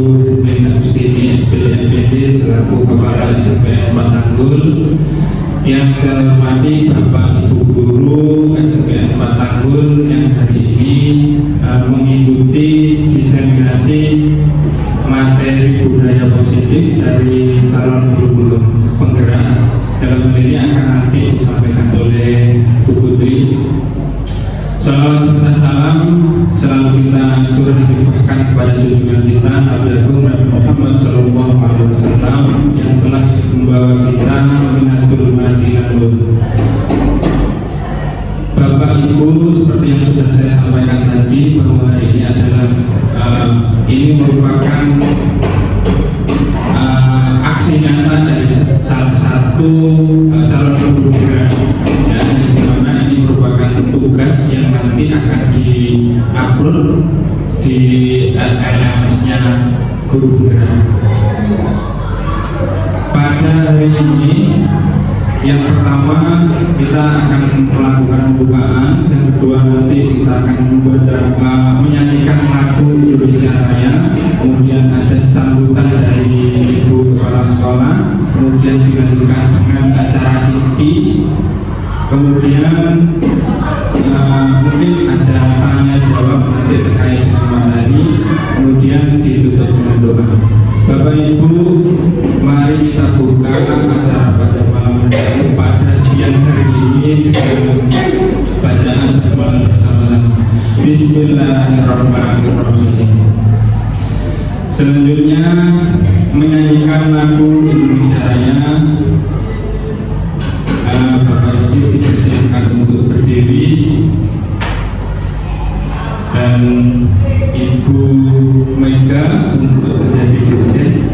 Hermin Agustini SPDMPD selaku Kepala SMPN Patanggul. Yang saya hormati Bapak Ibu Guru SMPN Patanggul yang hari ini mengikuti diseminasi materi budaya positif dari calon guru penggerak. Dalam hal ini akan nanti disampaikan oleh Bu Putri. Salawat serta salam selalu kita curahkan kepada junjungan kita Nabi Muhammad SAW yang telah membawa kita minatul madinatul. Bapak Ibu, seperti yang sudah saya sampaikan tadi bahwa ini adalah ini merupakan aksi nyata dari salah satu calon guru penggerak, ya, di mana ini merupakan tugas yang nanti akan di-upload di LMS-nya guru penggerak. Pada hari ini, yang pertama kita akan melakukan pembukaan, yang kedua nanti kita akan membaca menyanyikan lagu Indonesia Raya, kemudian ada sambutan dari Ibu Kepala Sekolah, kemudian dilanjutkan dengan acara inti, kemudian mungkin ada tanya jawab nanti terkait dengan materi, kemudian ditutup dengan doa. Bapak Ibu, mari kita buka acara pada malam hari pada siang hari ini dengan bacaan basmalah bersama-sama. Bismillahirrahmanirrahim. Selanjutnya menyanyikan lagu Indonesia Raya. Bapak Ibu dipersilakan untuk berdiri dan Ibu Mega untuk menjadi dirjen.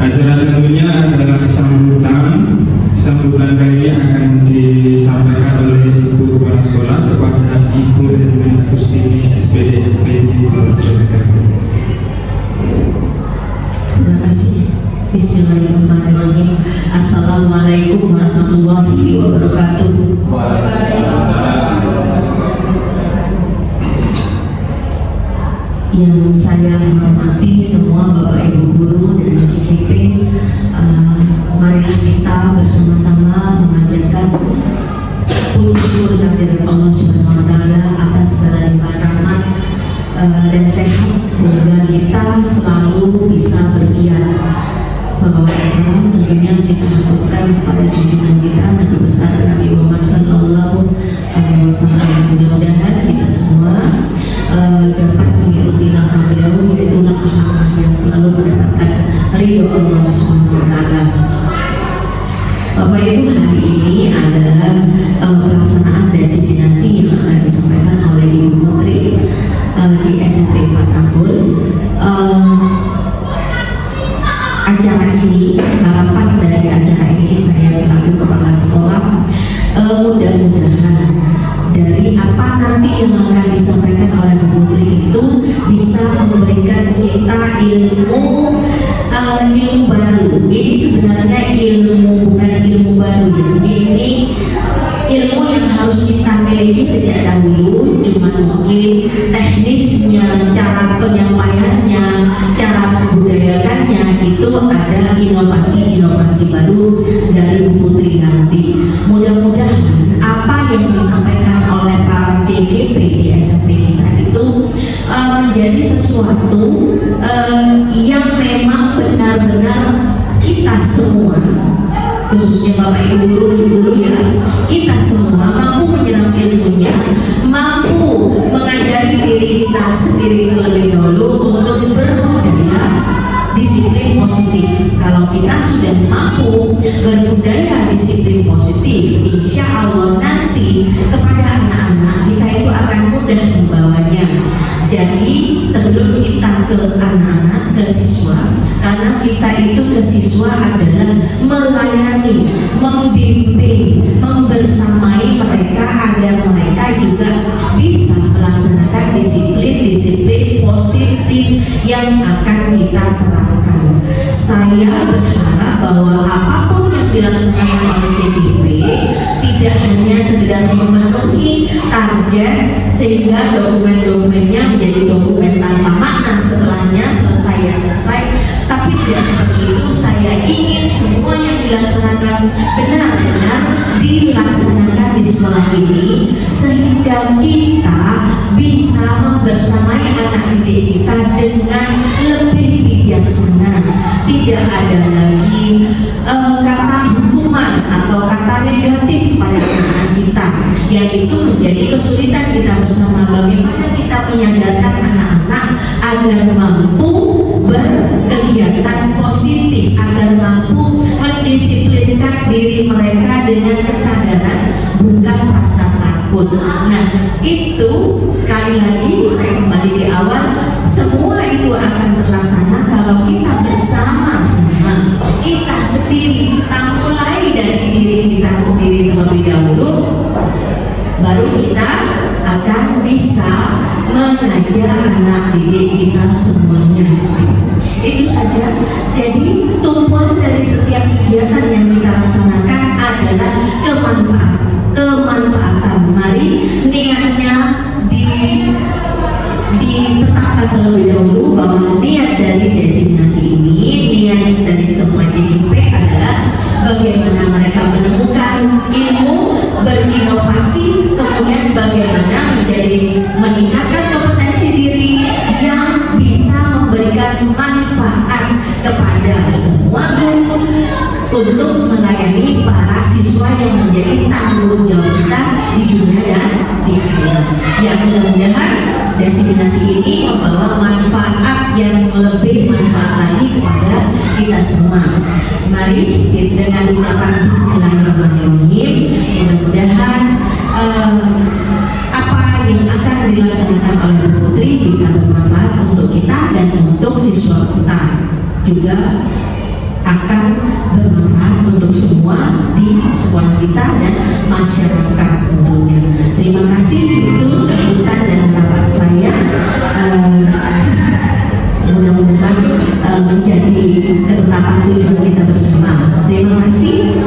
Acara selanjutnya adalah sambutan kali ini akan disampaikan oleh Ibu Kepala Sekolah kepada Ibu Hermin Agustini SPDMPD. Terima kasih. Bismillahirrahmanirrahim. Assalamualaikum warahmatullahi wabarakatuh. Yang saya hormati semua Bapak Ibu Guru dan CKP, marilah kita bersama-sama memanjatkan puji syukur kehadirat Allah Subhanahu wa Ta'ala atas segala limpahan rahmat dan sehat sehingga kita selalu bisa bergiat. Salawat salam tentunya kita haturkan kepada junjungan kita Nabi besar Nabi Muhammad Sallallahu Alaihi Wasallam. Mudah-mudahan kita semua dapat mengikuti langkah beliau ridho Allah Subhanahu wa Ta'ala. Bapak Ibu, hari ini adalah pelaksanaan destinasi yang akan disampaikan oleh Ibu Putri di SMP 4 Tanggul. Acara ini, harapan dari acara ini saya selaku kepala sekolah, mudah-mudahan dari apa nanti yang akan disampaikan oleh Bu Putri itu bisa memberikan kita ilmu baru. Ini sebenarnya ilmu, bukan ilmu baru, ini ilmu yang harus kita miliki sejak dahulu, cuma mungkin teknisnya, cara penyampaiannya, cara membudayakannya itu ada inovasi-inovasi baru dari Bu Putri nanti. Mudah-mudahan apa yang disampaikan oleh para CGP di SMP kita itu menjadi sesuatu yang memang benar-benar kita semua, khususnya Bapak Ibu guru dulu ya, kita semua mampu menyerap ilmunya, mampu mengajari diri kita sendiri terlebih dahulu untuk berbudaya disiplin positif. Kalau kita sudah mampu berbudaya disiplin positif, insya Allah nanti kepada anak-anak kita itu akan mudah membawanya. Jadi sebelum kita ke anak-anak, ke siswa, karena kita itu ke siswa adalah melayani, membimbing, membersamai mereka agar mereka juga bisa melaksanakan disiplin-disiplin positif yang akan kita terapkan. Saya berharap bahwa apapun yang dilaksanakan oleh CGP tidak hanya sekedar memenuhi target sehingga dokumen-dokumennya menjadi dokumen tanpa makna setelahnya selesai, tapi tidak seperti itu. Saya ingin semua yang dilaksanakan benar-benar dilaksanakan di sekolah ini sehingga kita bisa membersamai anak didik kita dengan lebih bijaksana. Tidak ada lagi kata hukuman atau kata negatif pada anak kita, yang itu menjadi kesulitan kita bersama. Bagaimana kita menyadarkan anak-anak agar mampu berkegiatan positif, agar mampu mendisiplinkan diri mereka dengan kesadaran, bukan rasa takut. Nah, itu sekali lagi saya kembali di awal, semua itu akan terlaksana kalau kita bersama-sama, kita sendiri, kita mulai dari diri kita sendiri terlebih dahulu, baru kita akan bisa mengajar anak didik kita semuanya. Itu saja. Jadi tumpuan dari setiap kegiatan yang kita laksanakan adalah kemanfaatan. Mari niatnya ditetapkan terlebih dahulu bahwa niat dari destinasi ini, niat dari semua CGP adalah bagaimana mereka menemukan ilmu, berinovasi, kemudian bagaimana meningkatkan kompetensi diri yang bisa memberikan manfaat kepada semua guru untuk melayani para siswa yang menjadi tanggung jawab kita di dunia dan di akhirat. Ya, mudah-mudahan destinasi ini membawa manfaat yang lebih manfaat lagi kepada kita semua. Mari dengan ucapan Bismillahirrahmanirrahim, mudah-mudahan apa yang akan dilaksanakan oleh Bu Putri bisa bermanfaat untuk kita dan untuk siswa kita, juga akan bermanfaat untuk semua di sekolah kita dan masyarakat tentunya. Terima kasih, itu sambutan dan harapan saya. Mudah-mudahan menjadi ketetapan tujuan kita bersama. Terima kasih.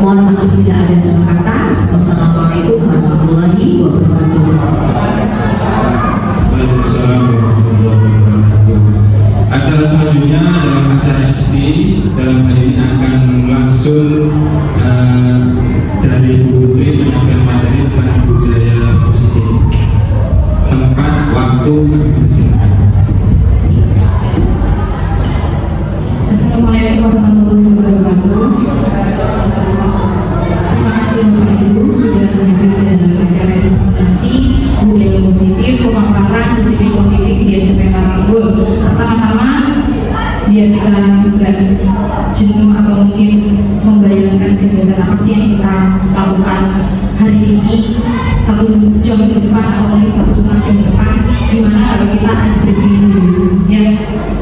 Mohon maaf bila ada salah kata. Wassalamualaikum warahmatullahi wabarakatuh. Waalaikumsalam warahmatullahi wabarakatuh. Acara selanjutnya dalam acara ini, dalam hal ini akan langsung dari Bu Putri menyampaikan materi tentang budaya positif. Tempat, waktu, silakan. Assalamualaikum warahmatullahi wabarakatuh. Terima kasih.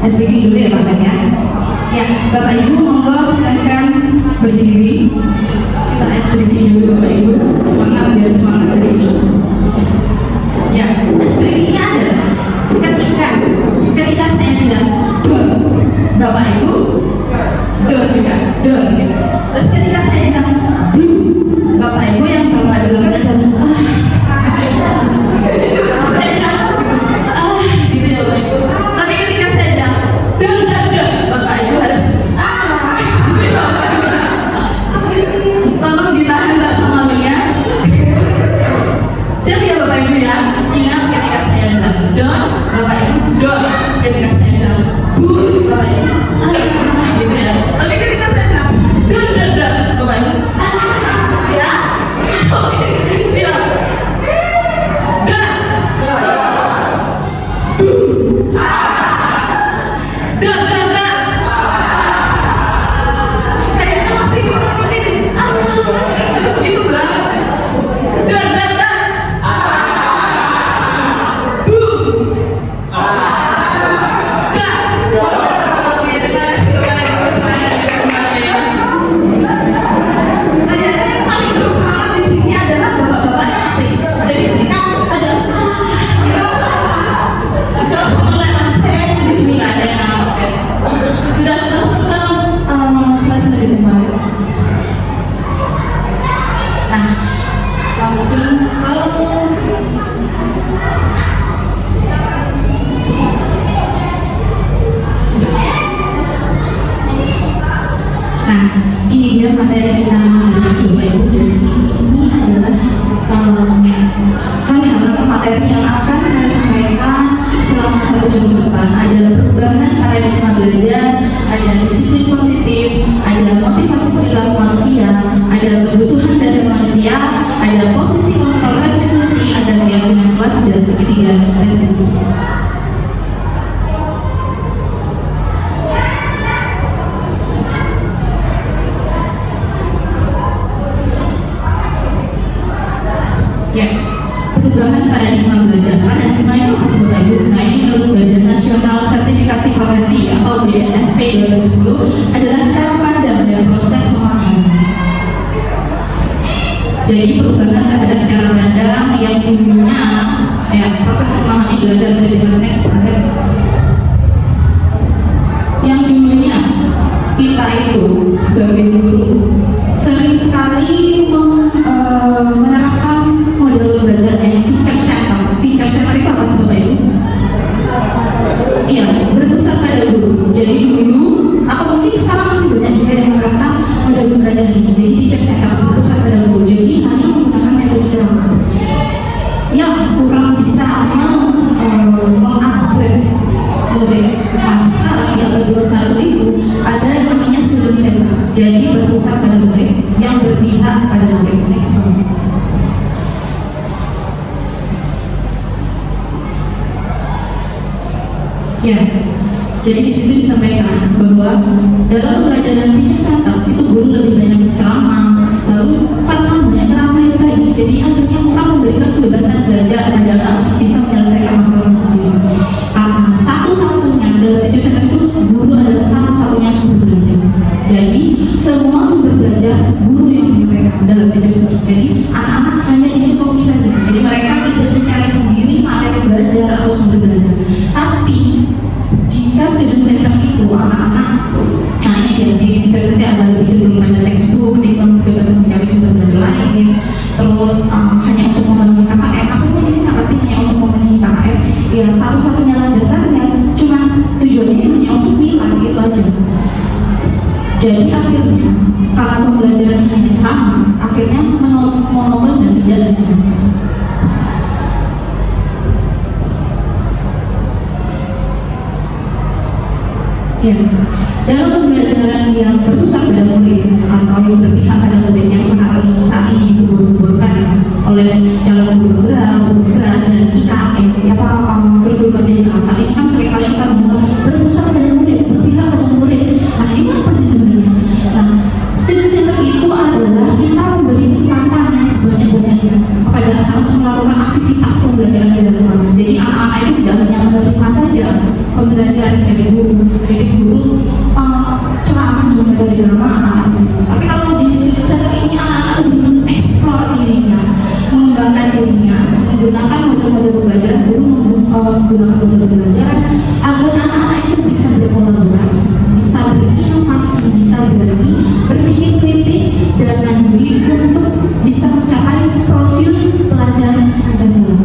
SPG dulu ya Bapak ya. Ya, Bapak Ibu monggo silakan berdiri. Kita SPG dulu Bapak Ibu. Semangat biar semangat dari Ibu. Ya, SPG-nya ada. Ketika saya bilang dor, Bapak Ibu dor juga, dor gitu. Terus ketika saya bilang Bapak Ibu yang Bapak Ibu kan ada gitu ya Bapak Ibu. Tapi ketika saya bilang dor, Bapak Ibu harus tolong ditahan rasa malunya. Siap ya Bapak Ibu ya. Ingat ketika saya bilang dor, Bapak Ibu dor. Ketika saya bilang bu, Bapak Ibu gitu ya. Tapi ketika saya bilang dor, Bapak Ibu ya. Oke, siap. Kayaknya masih kurang ini. Gitu banget. Nah, ini dia materi kita hari ini Bapak Ibu. Jadi ini adalah hal-hal atau materi yang akan saya sampaikan selama 1 jam ke depan. Adalah perubahan paradigma belajar, ada disiplin positif, ada motivasi perilaku manusia, ada kebutuhan dasar manusia, ada posisi kontrol restitusi, ada keyakinan kelas dan segitiga restitusi. Ya, perubahan paradigma belajar. Paradigma itu apa sih Bapak Ibu? Nah, ini menurut Badan Nasional Sertifikasi Profesi atau BNSP 2010 adalah cara pandang dan proses pemahaman. Jadi perubahan terhadap cara pandang yang dulunya ya proses pemahaman belajar dari next slide. Yang dulunya kita itu sebagai guru sering sekali menerapkan model belajar yang teacher center. Teacher center itu apa sih Bapak Ibu? Iya, berpusat pada guru. Jadi dulu atau mungkin sekarang masih banyak juga yang menerapkan model belajar ini. Jadi teacher center berpusat pada guru. Jadi hanya menggunakan metode ceramah yang kurang bisa mengupgrade model. Nah, sekarang di abad 21 itu ada yang namanya student center. Jadi berpusat pada murid yang berpihak pada murid. Ya, jadi di situ disampaikan bahwa dalam pembelajaran teacher center itu guru lebih banyak ceramah, lalu karena banyak ceramah itu tadi, jadi akhirnya kurang memberikan kebebasan belajar pada anak untuk bisa menyelesaikan masalah sendiri. Karena satu-satunya dalam teacher center itu guru adalah satu-satunya sumber belajar. Jadi semua sumber belajar guru yang menyampaikan dalam teacher center. Jadi anak-anak hanya dicukupi saja. Jadi mereka tidak mencari sendiri materi belajar atau sumber belajar. Tapi jika student center itu anak-anak, nah ini dia di teacher center ada lebih cenderung pada textbook, kebebasan mencari sumber belajar lain, terus hanya untuk memenuhi KKM. Maksudnya di sini apa sih hanya untuk memenuhi KKM? Ya satu-satunya dasarnya cuma tujuannya hanya untuk nilai itu aja. Jadi akhirnya karena pembelajaran hanya ceramah, akhirnya monoton dan tidak linear. Ya, dalam pembelajaran yang berpusat pada murid atau yang berpihak pada murid yang saat ini digembar-gemborkan oleh calon guru berat dan IKN, kurikulum pendidikan saat ini kan seringkali kita bilang berpusat pada murid, berpihak pada murid. Nah ini apa sih sebenarnya? Nah, student center itu adalah kita memberi kesempatan yang sebanyak-banyaknya kepada anak untuk melakukan aktivitas pembelajaran di dalam kelas. Jadi anak-anak itu tidak hanya menerima saja pembelajaran pembelajaran dari guru. Jadi guru ceramah di metode ceramah anak-anak. Tapi kalau di studi saya ini anak-anak lebih mengeksplor dirinya, mengembangkan dirinya, menggunakan model-model pembelajaran. Guru menggunakan model pembelajaran agar anak-anak itu bisa berkolaborasi, bisa berinovasi, bisa berani berpikir kritis dan mandiri untuk bisa mencapai profil pelajaran Pancasila.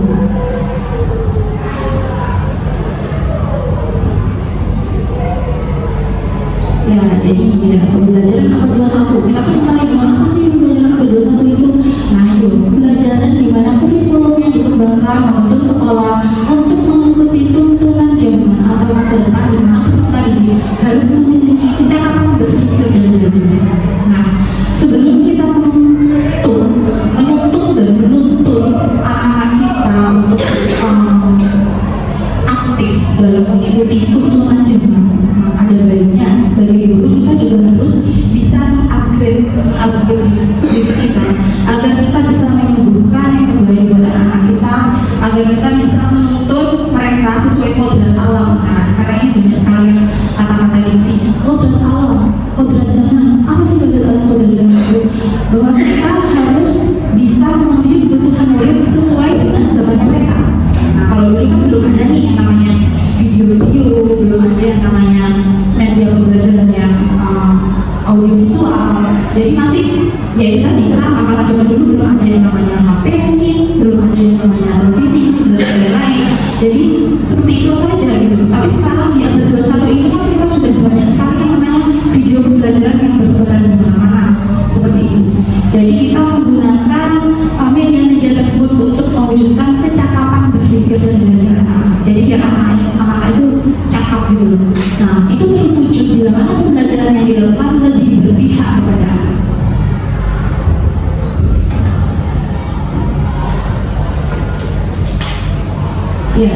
Ya, jadi ya, pembelajaran abad 21 kita semua gimana sih pembelajaran abad 21 itu? Nah itu pembelajaran di mana kurikulum yang dikembangkan untuk sekolah untuk mengikuti tuntunan zaman atau masa depan di mana peserta didik harus memiliki kecakapan berpikir dan belajar. Nah, sebelum kita menuntut dan menuntut anak-anak kita untuk aktif dalam mengikuti tuntunan zaman, ada baiknya sebagai guru kita juga harus bisa upgrade diri kita agar kita bisa menyembuhkan yang terbaik buat anak kita, agar kita bisa menuntut mereka sesuai kodrat alam. Nah sekarang ini banyak sekali kata-kata isi kodrat alam, kodrat zaman. Apa sih kodrat alam, kodrat zaman itu? Bahwa kita harus bisa memenuhi kebutuhan murid sesuai dengan zamannya mereka. Nah kalau dulu kan belum ada nih yang namanya video-video, belum ada yang namanya media pembelajaran yang audiovisual. Jadi masih ya itu tadi ceramah, karena cuma dulu belum ada yang namanya HP mungkin, belum ada yang namanya televisi dan lain-lain. Jadi seperti itu saja gitu. Tapi sekarang di abad 21 ini kan kita sudah banyak sekali yang namanya video pembelajaran yang berperan di mana-mana seperti itu. Jadi kita menggunakan media-media tersebut untuk mewujudkan kecakapan berpikir dan belajar anak. Jadi biar anak-anak itu cakap gitu. Nah itu terwujud bila mana pembelajaran yang dilakukan lebih berpihak kepada anak. Ya,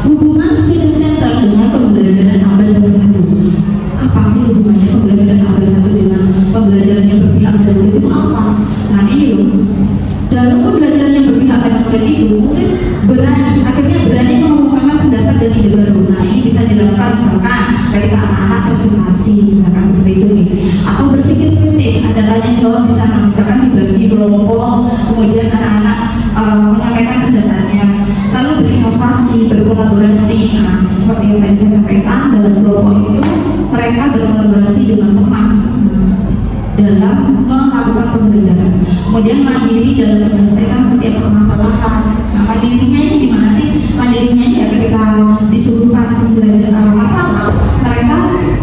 hubungan student center dengan pembelajaran abad 21. Apa sih hubungannya pembelajaran abad 21 dengan pembelajaran yang berpihak pada murid itu apa? Nah ini loh, dalam pembelajaran yang berpihak pada murid itu murid akhirnya berani mengungkapkan pendapat dan ide baru. Nah ini bisa dilakukan misalkan ketika anak-anak presentasi misalkan seperti itu nih, atau berpikir kritis, ada tanya jawab di sana misalkan dibagi kelompok, kemudian anak-anak menyampaikan pendapatnya, lalu berinovasi, berkolaborasi. Nah seperti yang tadi saya sampaikan, dalam kelompok itu mereka berkolaborasi dengan teman dalam melakukan pembelajaran, kemudian mandiri dalam menyelesaikan setiap permasalahan. Nah mandirinya ini gimana sih? Mandirinya ini ya ketika disuruhkan pembelajaran masalah, mereka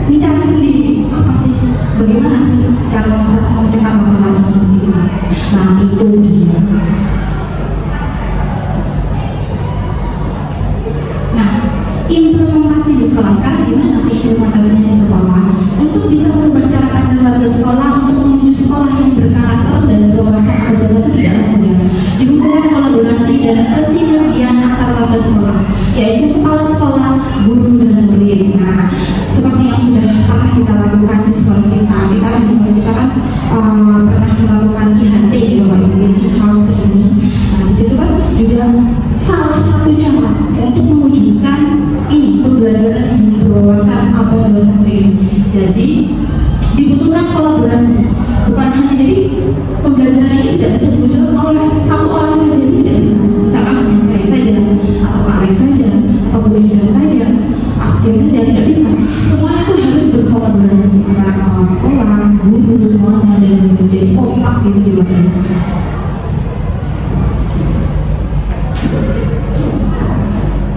mencari sendiri apa sih, bagaimana sih cara memecahkan masalah ini. Nah itu dia. Nah implementasi di sekolah sekarang gimana sih implementasinya di sekolah? Untuk bisa merubah cara pandang warga sekolah untuk menuju sekolah yang berkarakter dan berwawasan kebangsaan tidak mudah. Dibutuhkan kolaborasi dan kesinergian antar warga sekolah, yaitu kepala sekolah, guru dan murid. Nah, seperti yang sudah pernah kita lakukan di sekolah kita di sekolah kita kan pernah melakukan IHT di Bapak Ibu in-house ini. Nah, di situ kan juga salah satu cara untuk mewujudkan ini pembelajaran yang berwawasan abad 21 ini. Jadi dibutuhkan kolaborasi, bukan hanya jadi pembelajaran ini tidak bisa diwujudkan oleh satu orang saja, tidak bisa. Misalkan hanya saya saja, atau Pak Alex saja, atau Bu Hendra saja, Astia saja, tidak bisa. Semuanya itu harus berkolaborasi antara kepala sekolah, guru, semuanya, dan menjadi kompak gitu di wadah.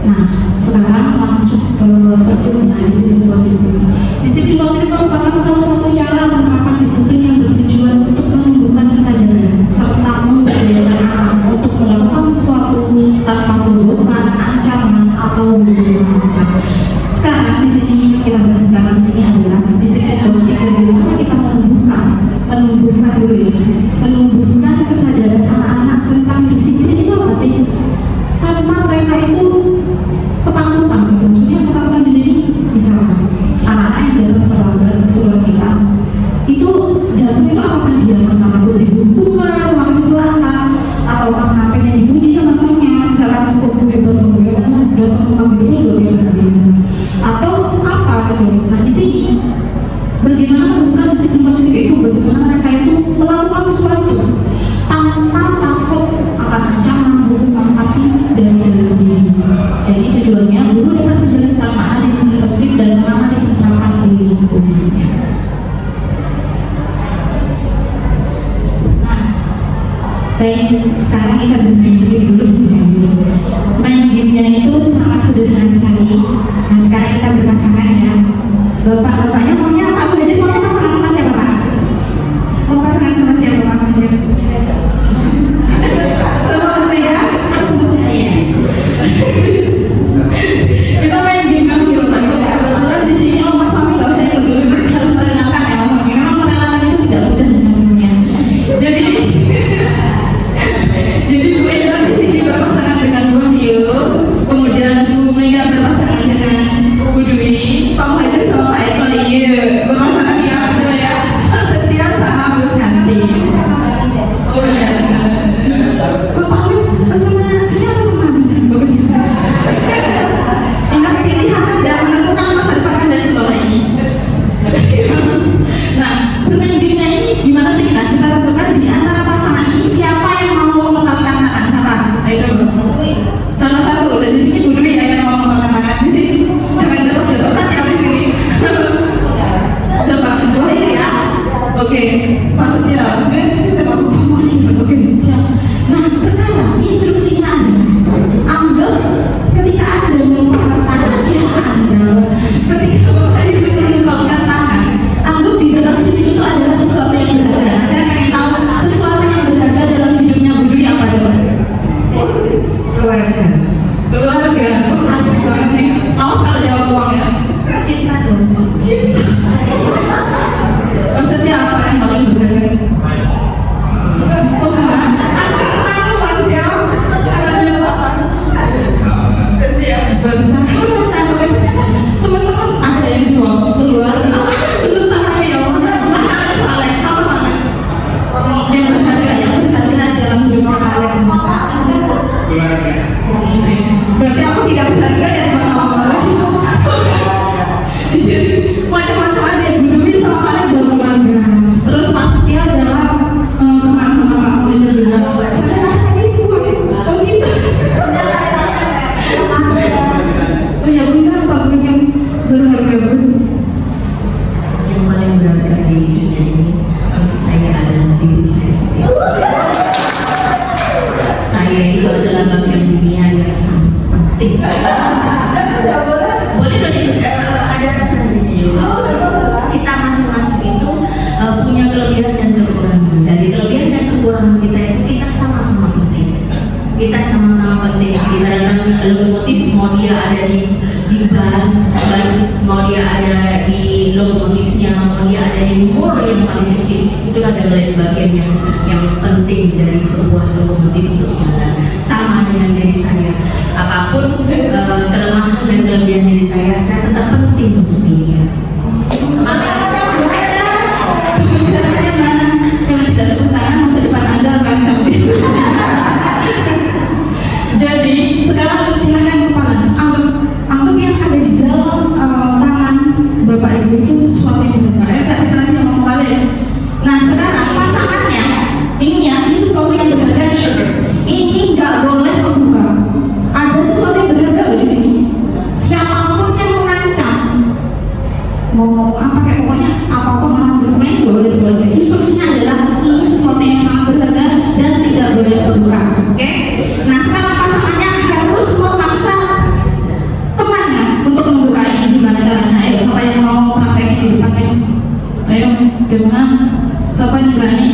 Nah, sekarang lanjut ke selanjutnya, disiplin positif. Disiplin positif merupakan salah satu cara penerapan disiplin yang bertujuan untuk menumbuhkan kesadaran serta memberdayakan anak untuk melakukan sesuatu tanpa sungguhan, ancaman atau hukuman. Sekarang di sini kita bahas sekarang di sini adalah disiplin positif bagaimana kita menumbuhkan dulu ya, menumbuhkan kesadaran anak-anak tentang disiplin itu apa sih? Tanpa mereka itu ketakutan, maksudnya ketakutan di sini misalkan anak-anak yang datang terlambat ke sekolah kita itu datang itu apakah dia karena takut dihukum sama kesalahan atau karena pengen dipuji sama temannya, misalkan aku hebat datang pagi terus bagaimana tujuannya guru dapat menjaga kesamaan disiplin positif dan mengamati penerapan di lingkungannya. Nah, baik, sekarang kita bermain game dulu. Main gamenya itu sangat sederhana sekali. Nah, sekarang kita berpasangan ya. Bapak-bapaknya maunya apa? Aku aja maunya pasangan sama siapa, Pak? Mau pasangan sama siapa, Pak? Aja. Sama Mas Mega atau sama saya? Kita main game dulu ya, Pak. Kebetulan di sini Mas Fahmi nggak usah ikut dulu, harus merelakan ya, Mas Fahmi. Memang merelakan itu tidak mudah sebenarnya. Jadi Bu Enda di sini berpasangan dengan Bu Wahyu, kemudian Bu Mega berpasangan dengan Bu Dwi, Pak Muhajir sama Pak Eko, iya, berpasangan yang ada ya, Setia sama Bu Santi. Oh iya, Bapak Wahyu sama saya atau sama Anda? Bagus ya. Ingat pilihan dan menentukan masa depan dari sekolah ini. Nah, bermain gamenya ini gimana sih kita? Kita tentukan di antara pasangan ini siapa yang mau mengangkat tangan? Siapa? Ayo coba. Salah satu udah di sini Bu Dwi ya yang mau mengangkat tangan di sini. Jangan jatuh-jatuhan ya di sini. Siapa? Dua ya. Oke. Maksudnya oke. Siapa? Oke. Siap. Nah, sekarang instruksinya Anda ketika Anda mengangkat tangan siapa Anda? Ketika Bapak Ibu mengangkat tangan, anggap di dalam sini itu adalah sesuatu yang berharga. Saya pengen tahu sesuatu yang berharga dalam hidupnya Bu Dwi apa coba? Keluarga. Keluarga. Asik banget nih. Awas kalau jawab uang ya. Cinta dong. Cinta. Maksudnya apa yang paling berharga? Teman-teman ada yang jawab keluarga. Belum tahu ya, saling tahu yang berharga dalam hidup kalian. Keluarga. Berarti aku tidak berharga ya pertama. Di sini macam-macam ada Bu Dwi sama kalian jawab keluarga. Terus Pak Setia jawab teman-teman kamu yang bilang saya tadi oh cinta. Oh ya benar Pak Bu yang berharga Bu. Yang paling berharga di dunia ini untuk saya adalah diri saya sendiri. Saya itu adalah bagian dunia yang sangat penting. Boleh ada referensinya juga. Kita masing-masing itu punya kelebihan dan kekurangan. Dari kelebihan dan kekurangan kita itu kita sama-sama penting. Kita sama-sama penting. Ibaratkan lokomotif mau dia ada di ban, mau dia ada di lokomotifnya, mau dia ada di mur yang paling kecil, itu adalah bagian yang penting dari sebuah lokomotif untuk jalan. Sama dengan diri saya, apapun kelemahan dan kelebihan diri saya tetap penting untuk dilihat. Kalau tidak tepuk tangan masa depan Anda akan capek. Jadi sekarang silakan kepala. Anggap yang ada di dalam tangan Bapak Ibu itu sesuatu yang berharga. Tapi tadi ngomong balik. Nah sekarang pasangannya ini ya, ini sesuatu yang berharga nih. Ini nggak boleh terbuka. Ada sesuatu yang berharga loh di sini. Siapapun yang mengancam mau apa kayak pokoknya apapun orang bermain boleh. Instruksinya adalah ini sesuatu yang sangat berharga dan tidak boleh terbuka. Oke? Nah sekarang pasangannya harus memaksa temannya untuk membuka ini. Gimana caranya? Ayo siapa yang mau praktekin di depan guys? Ayo gimana? Siapa yang berani?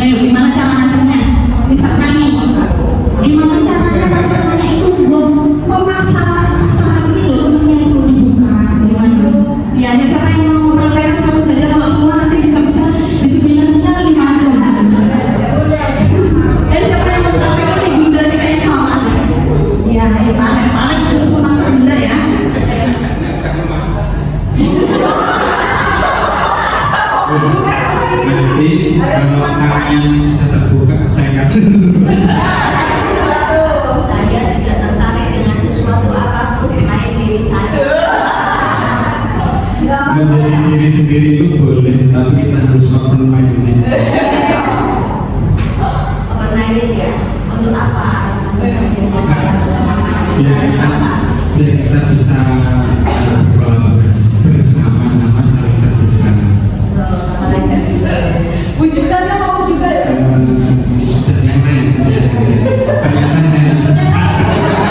Ayo gimana cara ngancamnya? Misalkan nih, gimana caranya pasangannya itu memaksa pasangan ini loh temannya itu dibuka? Gimana? Ya hanya siapa yang mau praktekin satu saja, kalau semua nanti bisa-bisa disiplinasinya 5 jam. Siapa yang mau praktekin di bunda nih kayak sama? Ya, paling terus memaksa bunda ya. Nanti kalau tangannya bisa terbuka saya kasih. Saya tidak tertarik dengan sesuatu apapun selain diri saya. Menjadi diri sendiri itu boleh, tapi kita harus open-minded. Open-minded ya. Untuk apa alasannya? Ya, biar kita bisa kolaborasi bersama-sama saling terbuka. Wujudannya mau juga ya? Sudah yang lain ternyata saya besar.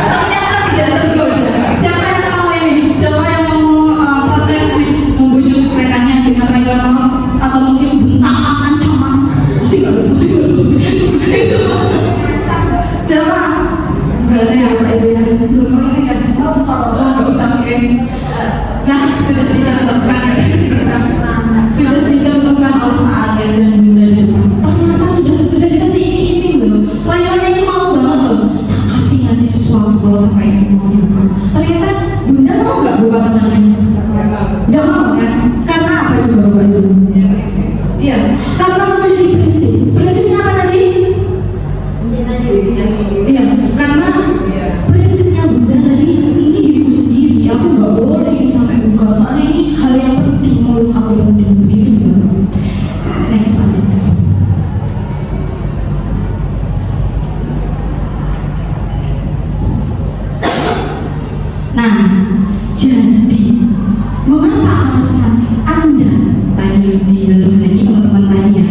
Ternyata tidak tergoda. Siapa yang mau ini? Siapa yang mau praktek membujuk rekannya dengan rekan atau mungkin bentak ancaman? Siapa? Gak ada ya Pak Ibu ya. Semua ini kan nggak usah pakai. Nah sudah dicontohkan. Sudah dicontohkan oleh Pak Arya dan Bunda. Ternyata sudah dikasih ini loh. Rayuannya ini mau banget loh. Kasih nanti sesuatu kalau sampai ini mau dibuka. Ternyata Bunda mau nggak buka tangannya? Nggak mau kan? Karena apa coba Bapak Ibu? Iya, karena memiliki prinsip. Prinsipnya apa tadi? Iya, karena prinsipnya Bunda tadi ini diriku sendiri. Aku nggak boleh ini sampai buka. Soalnya ini hal yang penting, menurut aku penting begitu ya. Next slide. Nah, jadi mengapa alasan Anda tadi di dalam ini teman-teman tanya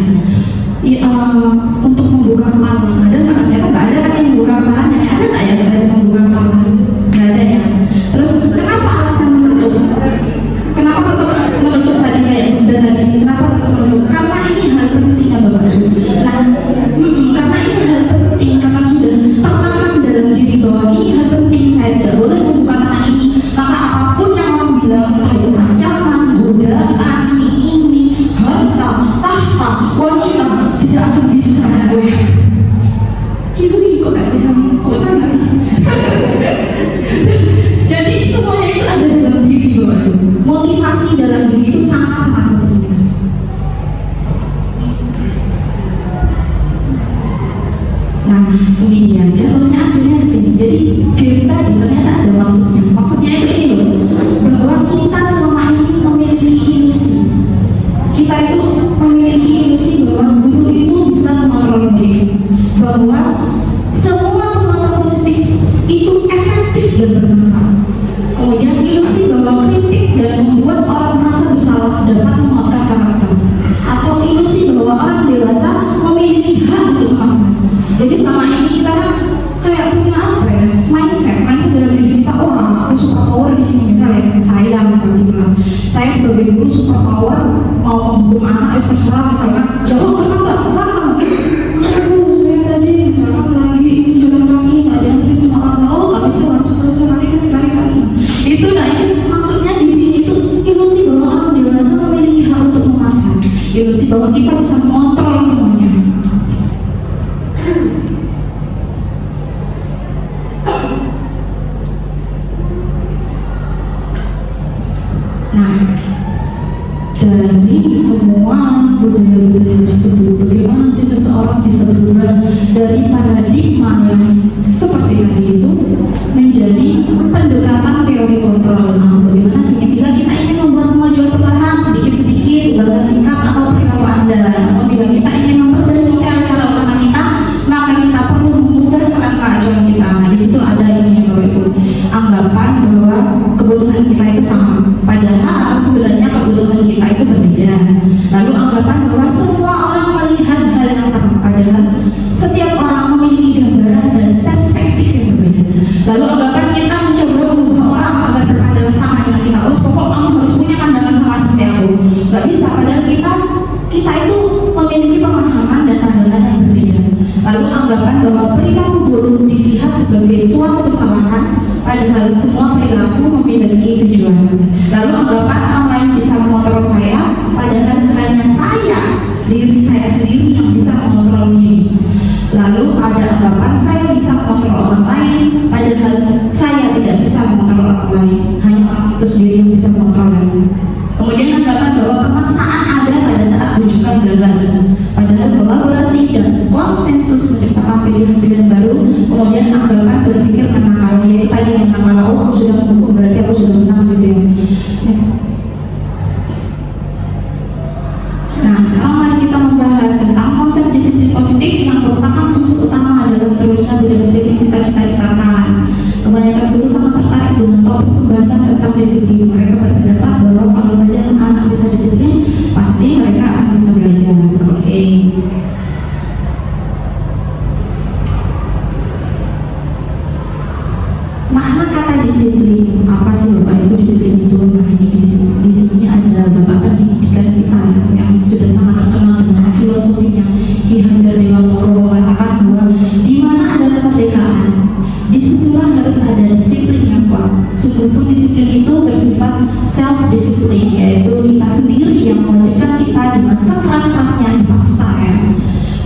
untuk membuka kepala ada nggak? Ternyata nggak ada kan yang membuka kepalanya. Ada nggak yang bisa membuka kepala? Nggak ada ya. Terus kenapa alasan menutup? Kenapa tetap menutup tadi kayak Bunda tadi? Kenapa tetap menutup? Karena ini hal penting ya Bapak Ibu. Nah, karena ini hal penting karena sudah tertanam dalam diri bahwa ini hal penting, saya tidak boleh membuka tangan ini. Maka apapun yang orang bilang, entah itu ancaman, godaan, ini, harta, tahta, wanita, tidak akan bisa gue. Ciri kok kayak kok tangan. Jadi semuanya itu ada dalam diri Bapak Ibu. Motivasi dalam diri itu sangat-sangat penting. Nah, ini dia jatuhnya akhirnya di sini. Jadi film tadi ternyata ada maksudnya. Maksudnya itu ini loh, bahwa kita selama ini memiliki ilusi. Kita itu memiliki ilusi bahwa guru itu bisa mengontrol diri, bahwa semua pengaruh positif itu efektif dan bermanfaat. Kemudian ilusi bahwa kritik dan membuat orang merasa bersalah dapat mengotak karakter, atau ilusi bahwa orang dewasa memiliki hak untuk memaksa. Jadi selama ini kita kayak punya apa ya, mindset dalam diri kita, wah aku super power di sini, misalnya saya gitu mas, saya sebagai guru super power mau menghukum anak terserah misalnya, ya oh kenapa? Saya tadi misalkan lagi ini jalan kaki, ada yang cerita sama orang tahu, nggak bisa harus lari. Itu nah itu maksudnya di sini tuh ilusi bahwa orang dewasa memiliki hak untuk memaksa, ilusi bahwa kita bisa mengontrol semuanya. Nah, dari semua budaya-budaya tersebut, bagaimana sih seseorang bisa berubah dari paradigma yang seperti tadi itu menjadi pendekatan teori kontrol? Nah, bagaimana sih bila kita ingin membuat kemajuan perlahan sedikit-sedikit, bahasa singkat atau perilaku Anda, atau bila kita ingin memperbaiki cara-cara utama kita, maka kita perlu memudahkan keajuan kita. Nah, di situ ada ini Bapak Ibu, anggapan bahwa kebutuhan kita itu sama. Padahal sebenarnya kebutuhan kita itu berbeda. Lalu anggapan bahwa semua orang melihat hal yang sama. Padahal setiap orang memiliki gambaran dan perspektif yang berbeda. Lalu anggapan kita mencoba mengubah orang agar berpandangan sama dengan kita. Oh, pokok kamu harus punya pandangan sama seperti aku. Gak bisa. Padahal kita itu memiliki pemahaman dan pandangan yang berbeda. Lalu anggapan bahwa perilaku buruk dilihat sebagai suatu kesalahan. Padahal semua perilaku memiliki tujuan. Lalu anggapan orang lain bisa mengontrol saya, padahal hanya saya, diri saya sendiri yang bisa mengontrol diri. Lalu ada anggapan saya bisa mengontrol orang lain, padahal saya tidak bisa mengontrol orang lain. Hanya orang itu sendiri yang bisa mengontrol. Kemudian anggapan bahwa pemaksaan ada pada saat rujukan gagal. Padahal kolaborasi dan konsensus menciptakan pilihan-pilihan baru. Kemudian anggapan berpikir menang, yaitu tadi yang menang, oh aku sudah mendukung berarti aku sudah menang gitu ya. Next. Nah, sekarang mari kita membahas tentang konsep disiplin positif yang merupakan unsur utama dalam terusnya budaya positif yang kita cita-citakan. Kebanyakan guru sangat tertarik dengan disiplin itu bersifat self discipline, yaitu kita sendiri yang mewajibkan kita dengan sekeras-kerasnya dipaksa ya.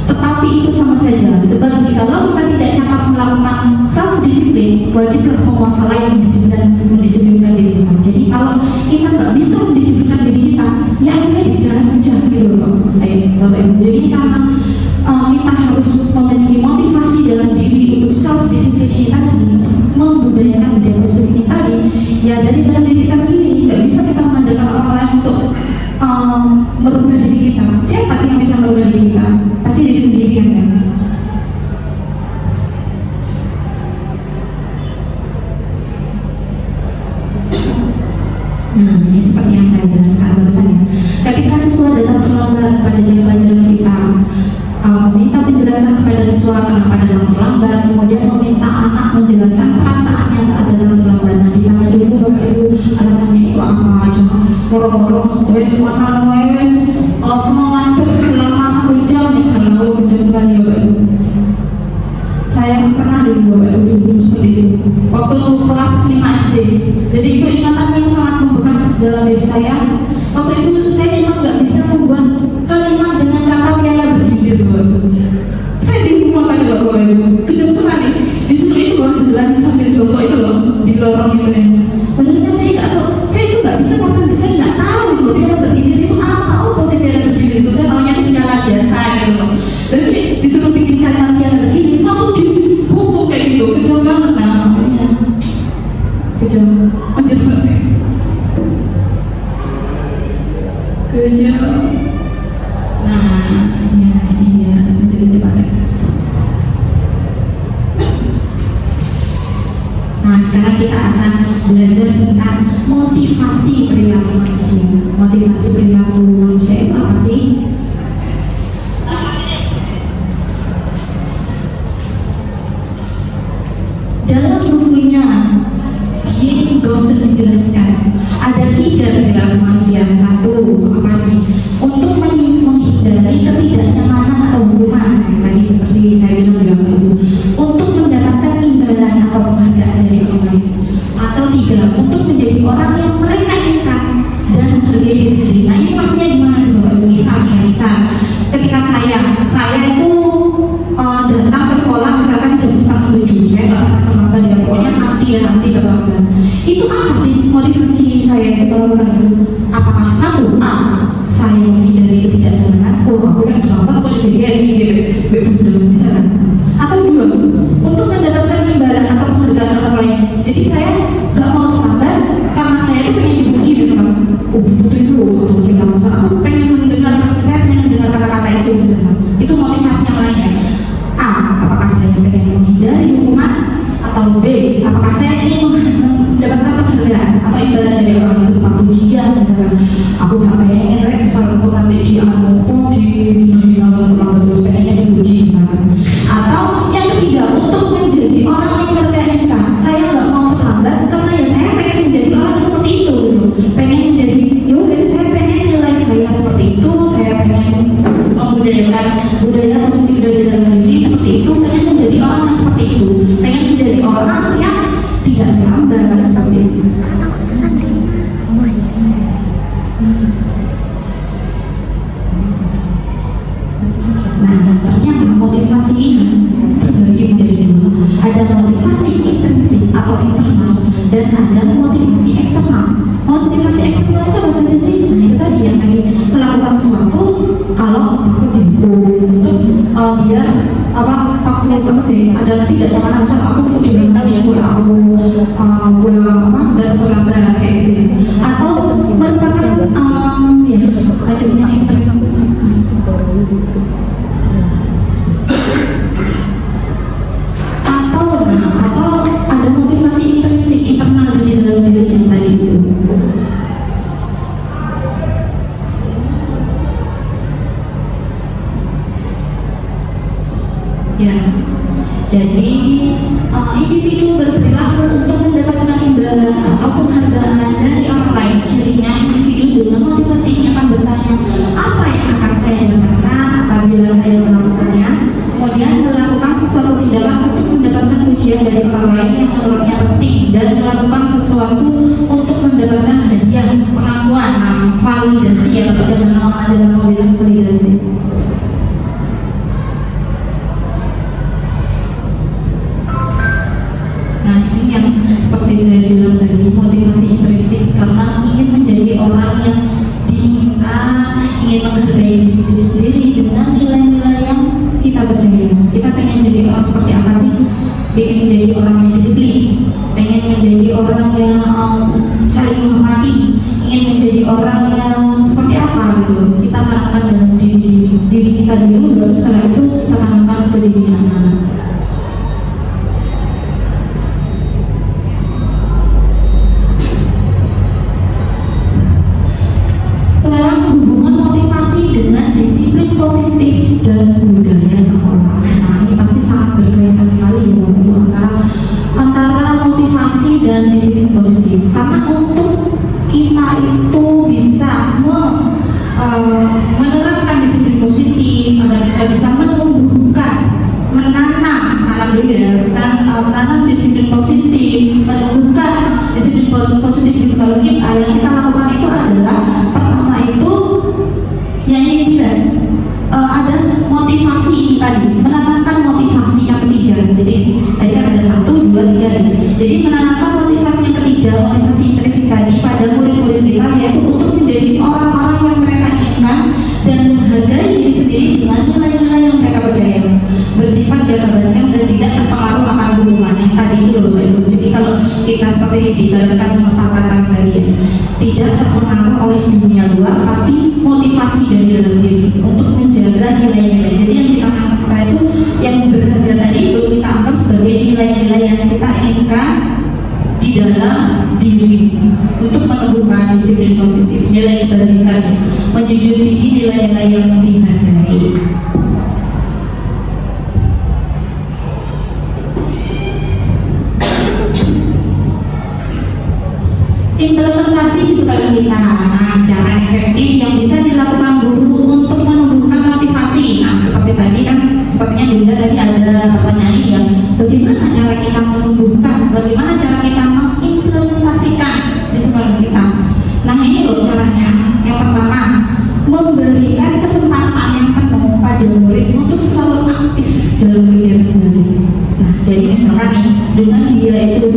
Tetapi itu sama saja, sebab jikalau kita tidak cakap melakukan self disiplin, wajiblah penguasa lain mendisiplinkan diri kita. Jadi kalau kita nggak bisa mendisiplinkan diri kita, ya akhirnya dijaga gitu loh. Bapak Ibu, jadi karena kita harus memiliki motivasi dalam diri untuk self disiplin ini tadi, membudayakan budaya positif ini tadi, ya dari dalam diri kita sendiri. Nggak bisa kita mengandalkan orang lain untuk merubah diri kita. Siapa sih yang bisa merubah diri kita? Pasti diri sendiri kan ya. Nah, ini seperti yang saya jelaskan barusan. Ketika siswa datang terlambat pada jam pelajaran kita, meminta penjelasan kepada siswa kenapa datang terlambat, kemudian meminta anak menjelaskan perasaannya saat datang terlambat. Nah, ditanya dulu Bapak Ibu alasannya itu apa, cuma moro-moro wes warna wes mengantuk selama 1 jam misalnya, kejadian ya Bapak Ibu. Saya pernah dulu Bapak Ibu seperti itu waktu kelas 5 SD. Jadi itu ingatan yang sangat membekas dalam diri saya. Waktu itu saya cuma nggak bisa membuat kalimat dengan kata biaya berpikir. Saya bingung apa juga Bapak Ibu. Kejam sekali. Disuruh itu loh jalan sambil jongkok itu loh di lorong itu ya. Padahal kan saya nggak tahu. Saya itu nggak bisa makan. Saya nggak tahu loh biaya berpikir itu apa. Apa sih biaya berpikir itu? Saya tahunya itu biaya biasa gitu loh. Dan disuruh bikin kalimat biaya berpikir langsung dihukum kayak gitu. Kejam banget nah makanya. Kejam banget. Kejam. Nah, ya ini dia menjadi balik. Nah, sekarang kita akan belajar tentang motivasi perilaku manusia. Motivasi perilaku manusia itu apa sih? Dalam bukunya Jane Dawson menjelaskan ada 3 perilaku manusia. 1, apa nih? Untuk menghindari ketidaknyamanan atau hubungan, tadi seperti saya bilang di awal itu, untuk mendapatkan imbalan atau penghargaan dari orang lain. Atau 3, untuk menjadi orang yang mereka inginkan dan menghargai diri sendiri. Nah, ini maksudnya gimana sih Bapak Ibu? Misal ketika saya itu datang ke sekolah misalkan jam 7, saya nggak pernah terlambat ya, pokoknya nanti terlambat. Itu apa sih motivasi saya itu melakukan itu? Apakah 1, saya menghindari ketidaknyamanan, aku udah terlambat kok jadi dia ini bebek misalkan. Atau 2, untuk mendapatkan imbalan atau penghargaan orang lain. Jadi saya nggak mau terlambat karena saya itu pengen dipuji gitu kan. Betul dulu atau kita aku pengen mendengar, saya pengen mendengar kata-kata itu misalkan. Itu motivasi yang lainnya. Apakah saya pengen menghindari hukuman? Atau B, apakah saya ingin mendapatkan penghargaan atau imbalan dari orang itu, pujian misalkan. Aku gak pengen misalkan aku nanti di maupun di terlambat terus pengennya dipuji misalkan. Atau yang ketiga, untuk menjadi orang yang mereka inginkan. Saya gak mau terlambat karena ya saya pengen menjadi orang seperti itu gitu. Pengen menjadi, yaudah saya pengen nilai saya seperti itu, saya pengen membudayakan budaya positif dari dalam diri seperti itu, pengen menjadi orang yang seperti itu, pengen menjadi orang yang tidak terlambat seperti itu. Nah, ternyata motivasi ini terbagi menjadi 2. Ada motivasi intrinsik atau internal dan ada motivasi eksternal. Motivasi eksternal itu apa saja sih? Nah, itu tadi yang tadi melakukan sesuatu kalau takut dihukum untuk biar takut apa sih? Ada tidak nyaman misal aku juga tahu ya aku dan terlambat kayak gitu. Atau merupakan ajarnya internal. Atau ada motivasi intrinsik internal dari dalam diri yang tadi itu. Ya, jadi individu berperilaku untuk mendapatkan imbalan atau penghargaan dari orang lain. Cirinya individu dengan motivasi ini akan bertanya, apa yang akan saya dapatkan apabila saya melakukannya? Kemudian melakukan sesuatu tindakan untuk mendapatkan pujian dari orang lain yang menurutnya penting, dan melakukan sesuatu untuk validasi ya, kalau zaman awal aja mau bilang validasi. Nah ini yang seperti saya bilang tadi, motivasi intrinsik karena ingin menjadi orang yang diinginkan, ingin menghargai diri sendiri dengan nilai-nilai yang kita percaya. Kita pengen jadi orang seperti apa sih? Pengen menjadi orang yang disiplin, pengen menjadi orang yang saling menghormati, ingin menjadi orang yang seperti apa gitu. Kita tanamkan dalam diri kita dulu, baru setelah itu kita tanamkan ke diri anak-anak. Sekarang hubungan motivasi dengan disiplin positif dan budaya sekolah. Nah ini pasti sangat berkaitan sekali ya Bapak Ibu, antara motivasi dan disiplin positif. Karena untuk kita itu bisa menerapkan disiplin positif agar kita bisa menumbuhkan, menanam disiplin positif, menumbuhkan disiplin positif di sekolah kita. Yang kita lakukan itu adalah pertama itu yang ini tidak ada motivasi tadi, menanamkan motivasi yang ketiga. Jadi tadi kan ada 1, 2, 3. Jadi menanamkan motivasi yang ketiga, motivasi intrinsik tadi pada murid-murid kita, yaitu untuk menjadi orang-orang yang mereka inginkan dan menghargai diri sendiri dengan nilai-nilai yang mereka percaya, bersifat jangka panjang dan tidak terpengaruh akan hubungan yang tadi itu loh Bapak Ibu. Jadi kalau kita seperti dikatakan mengatakan tadi, tidak terpengaruh oleh dunia luar, tapi motivasi dari dalam diri untuk menjaga nilai-nilai. Jadi yang kita itu yang berharga tadi itu kita anggap sebagai nilai-nilai yang kita inginkan di dalam diri untuk menumbuhkan disiplin positif, nilai kebajikan, menjunjung tinggi nilai-nilai yang dihargai. Implementasi di sekolah kita. Nah, cara efektif yang bisa dilakukan guru untuk menumbuhkan motivasi. Nah, seperti tadi kan, sepertinya Bunda tadi ada pertanyaan ya, bagaimana cara kita menumbuhkan, bagaimana cara kita mengimplementasikan di sekolah kita. Nah, ini loh caranya. Yang pertama, memberikan kesempatan yang penuh pada murid untuk selalu aktif dalam kegiatan belajar. Nah, jadi misalkan nih, dengan dia itu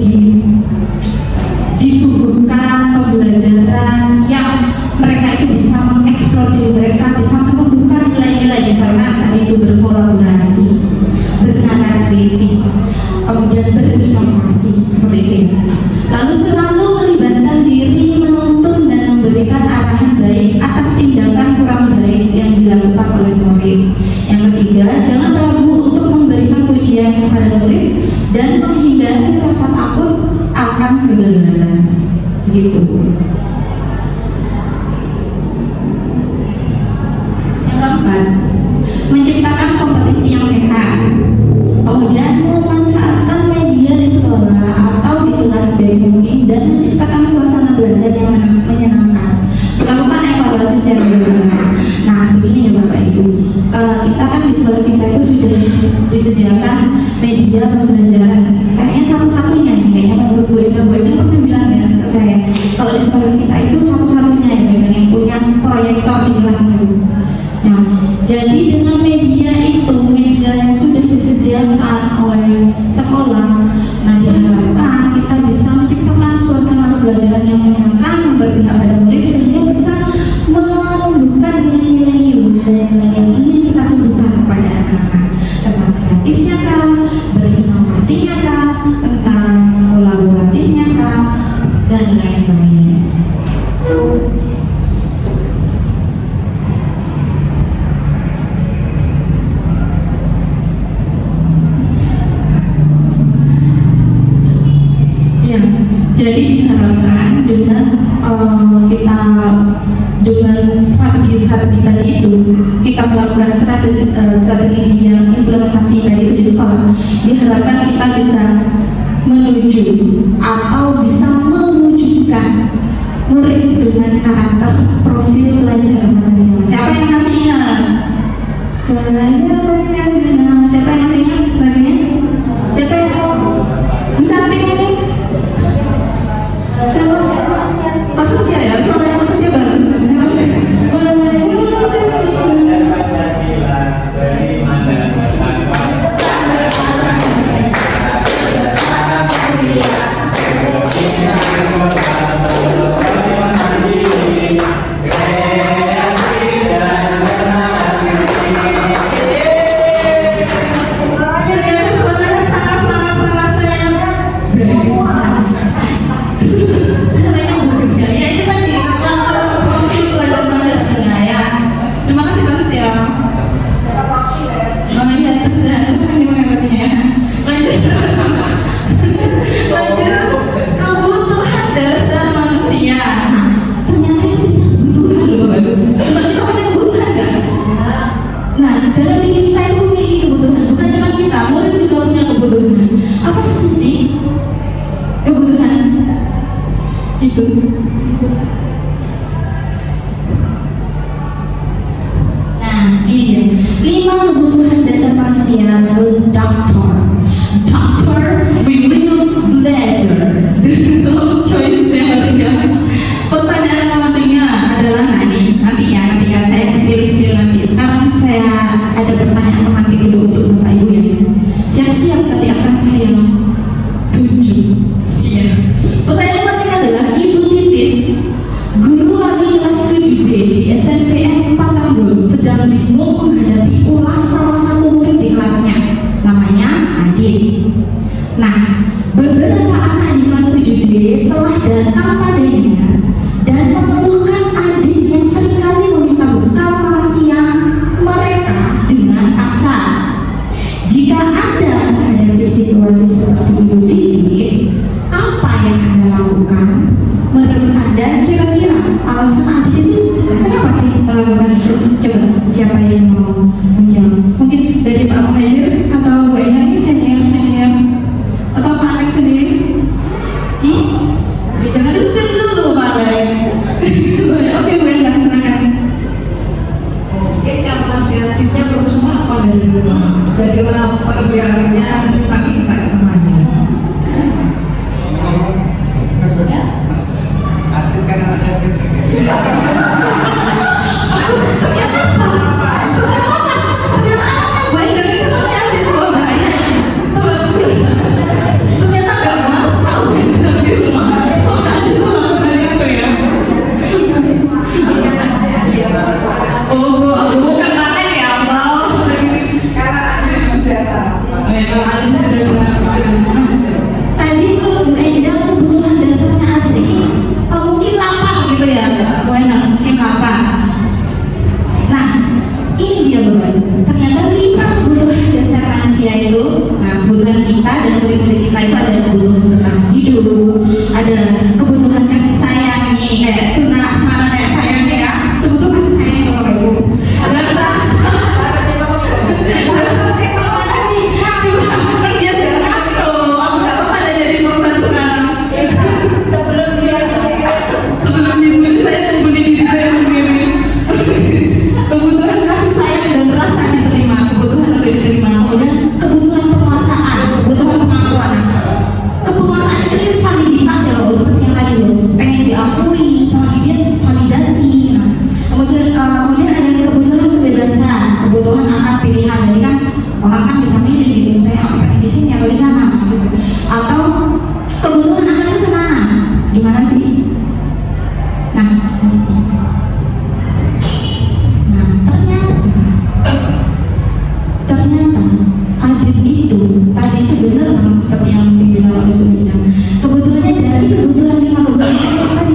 disuguhkan pembelajaran yang mereka itu bisa mengeksplor diri mereka, bisa menumbuhkan nilai-nilai, misalnya tadi itu berkolaborasi, bernalar kritis, kemudian berinovasi seperti itu. Lalu selalu melibatkan diri, menuntun dan memberikan arahan baik atas tindakan kurang baik yang dilakukan oleh murid. Yang ketiga, jangan ragu untuk memberikan pujian kepada murid dan menghindari rasa takut akan kegagalan. Begitu. Yang keempat, menciptakan kompetisi yang sehat. Kemudian memanfaatkan media di sekolah atau di kelas baik mungkin dan menciptakan suasana belajar yang menyenangkan. Lakukan evaluasi secara berkala. Nah, begini ya Bapak Ibu, kita kan di sekolah kita itu sudah disediakan media pembelajaran. Kayaknya satu-satunya nih, kayaknya menurut Bu Eka pernah bilang ya ke saya, kalau di sekolah kita itu satu-satunya yang punya proyektor di kelasnya. Nah, jadi dengan media itu, media yang sudah disediakan oleh sekolah, nah diharapkan kita bisa menciptakan suasana pembelajaran yang menyenangkan, berpihak pada murid sehingga bisa menumbuhkan nilai-nilai yang ingin kita tumbuhkan kepada anak-anak, tentang kreatifnya kah, berinovasinya kah, tentang kolaboratifnya kah, dan lain-lain. Ya, jadi diharapkan dengan kita dengan strategi tadi itu, kita melakukan strategi yang implementasi tadi itu di sekolah, diharapkan kita bisa menuju atau bisa mewujudkan murid dengan karakter profil belajar masing-masing. Siapa yang masih ingat? Siapa yang masih ingat bagian? Siapa yang bisa ini? Siapa? Maksudnya ya, suaranya maksudnya bagus. Nah, ini dia 5 kebutuhan dasar manusia menurut Dr. William Bladder. Choice yang ketiga. Pertanyaan pentingnya adalah nanti ya saya spill nanti. Sekarang saya ada pertanyaan pemantik dulu untuk Bapak Ibu ya. Siap-siap nanti akan saya tunjuk. Siap. Pertanyaan penting adalah Ibu Titis, guru lagi kelas 7B di SNPN 4 Tanggul, sedang bingung menghadapi ulah salah satu murid di kelasnya, namanya Adit. Nah, beberapa anak di kelas 7D telah datang padanya dan mengeluhkan Adit yang seringkali meminta bekal makan siang mereka dengan paksa. Jika Anda menghadapi situasi seperti Ibu Titis, apa yang Anda lakukan? Menurut Anda kira-kira alasan Adit itu kenapa sih melakukan itu? Coba siapa yang mau menjawab? Mungkin dari Pak Manajer atau Bu Ena ini senior atau Pak Alex sendiri? Jangan disusul dulu Pak Alex. Oke Bu Ena, silakan. Mungkin yang nasihatnya perlu semua apa dari dulu. Jadi perbiarannya kita minta ke temannya. Ya. Adit kan ada Tadi kalau Bu Enda kebutuhan dasarnya Adit, mungkin lapar gitu ya, Bu Enda, mungkin lapar. Nah, ini dia Bu Enda. Ternyata 5 kebutuhan dasar manusia itu, nah kebutuhan kita dan murid-murid kita itu ada kebutuhan bertahan hidup, ada kebutuhan kasih sayang nih, kayak tuna asmara kayak saya nih ya, itu butuh kasih sayang kalau Bapak Ibu. Dan rasa cuma kerja dengan tuh, aku gak apa-apa ada jadi korban sekarang. Sebelum dibully saya membuli diri saya sendiri. Kebutuhan kasih sayang dan rasa diterima, kebutuhan untuk diterima, kemudian kebutuhan penguasaan, kebutuhan pengakuan. Kepenguasaan itu kan validitas ya loh, seperti yang tadi loh, pengen diakui, validasi. Nah, kemudian ada kebutuhan kebebasan, kebutuhan akan pilihan. Jadi kan orang kan bisa milih gitu, saya pengen di sini atau di sana gitu. Atau kebutuhan akan kesenangan, gimana sih? Nah, ternyata Adit itu tadi itu benar memang seperti yang dibilang oleh Bu Enda. Kebutuhannya dari kebutuhan 5 kebutuhan tadi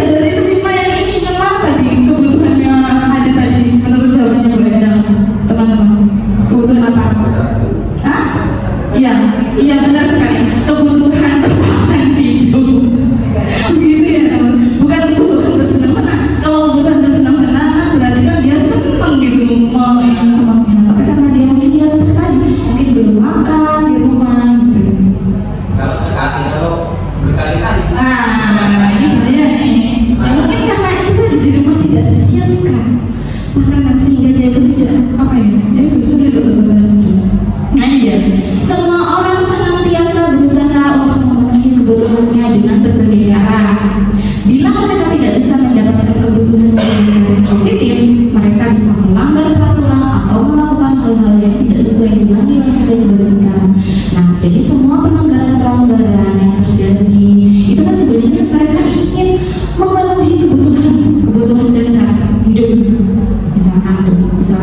dari kelima yang ini memang tadi kebutuhannya ada tadi menurut jawabannya Bu Enda, teman-teman. Kebutuhan apa? Hah? Iya benar sekali. Kebutuhan bertahan hidup. Begitu ya teman. Bukan kebutuhan bersenang-senang. Kalau kebutuhan bersenang-senang berarti kan dia senang gitu temannya. Tapi karena dia mungkin dia seperti tadi, mungkin belum makan di rumah gitu. Kalau sekali, kalau berkali-kali. Nah, ini bahaya nih. Ya, mungkin karena itu tadi di rumah tidak disiapkan makanan sehingga dia itu tidak apa ya? Dia itu sulit untuk bertahan hidup. Nah iya, semua orang senantiasa berusaha untuk memenuhi kebutuhannya dengan berbagai cara. Bila mereka tidak bisa mendapatkan kebutuhan dengan cara yang positif, mereka bisa melanggar peraturan atau melakukan hal-hal yang tidak sesuai dengan nilai dan kebajikan. Nah, jadi semua pelanggaran yang terjadi itu kan sebenarnya mereka ingin memenuhi kebutuhan dasar hidup. Misalkan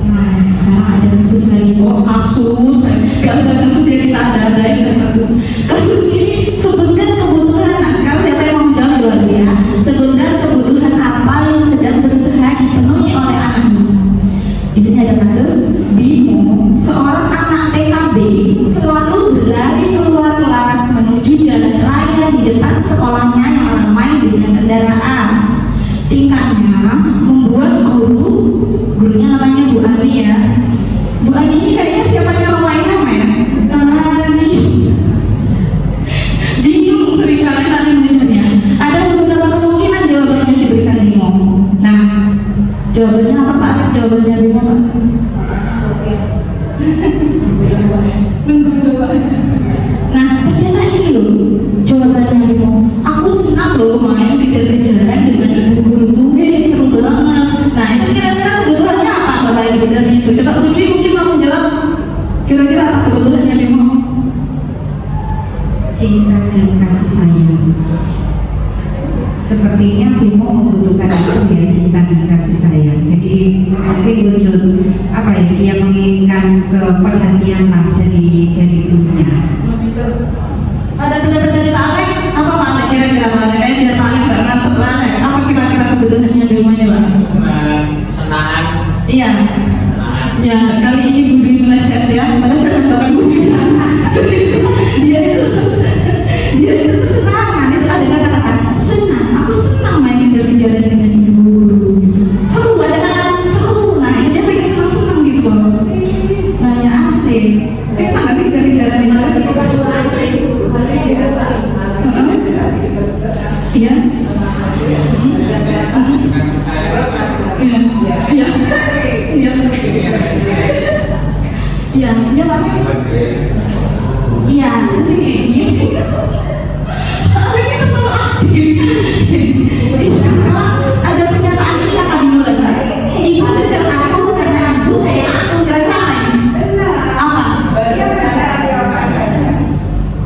Nah, sekarang ada kasus lagi, kasus kalau ada kasus yang kita ada kasus ini sebutkan kebutuhan. Nah, sekarang siapa yang mau jawab dulu ya? Sebutkan kebutuhan apa yang sedang berusaha dipenuhi oleh anak ini. Di sini ada kasus Bimo, seorang anak TKB selalu berlari keluar kelas menuju jalan raya di depan sekolahnya yang ramai dengan kendaraan. Tingkahnya membuat gurunya namanya Bu Ani ya. Bu Ani ini kayaknya siapanya rumahnya nama ya? Ani. Bingung seringkali nanti menulisnya. Ada beberapa kemungkinan jawabannya yang diberikan Bimo. Nah, jawabannya apa Pak? Jawabannya Bimo Pak? Nunggu dulu. Nah, ternyata ini loh jawabannya Bimo. Aku senang loh main kejar-kejaran dengan ibu guru gue, seru banget. Nah, itu kira-kira kebutuhannya apa Bapak Ibu dan itu? Coba Lutfi mungkin mau menjawab. Kira-kira apa kebutuhannya Bimo? Cinta dan kasih sayang. Sepertinya Bimo membutuhkan itu ya, cinta dan kasih sayang. Jadi mungkin wujud apa ya, dia menginginkan perhatian lah dari gurunya. Ada pendapat dari Pak Alek? Apa Pak Alek kira-kira Pak Alek? Biar Pak Alek gak ngantuk Pak Alek. Apa kira-kira kebutuhannya Bimo ini Pak? Senangan. Iya. Senangan. Ya, kali ini Budi meleset ya. Meleset bukan Budi. Dia itu kesenangan. Itu ada kata-kata senang. Aku senang main kejar-kejaran dengan ibu guru. Seru, ada kata seru. Nah, ini dia pengen senang-senang gitu bos. Nah, ya asik. Enak gak sih kejar-kejaran ini? Iya. Iya, dia pakai. Iya, sini. Ada pernyataan ini kata Bimo lagi. Ibu kejar aku karena ibu sayang aku. Kira-kira apa?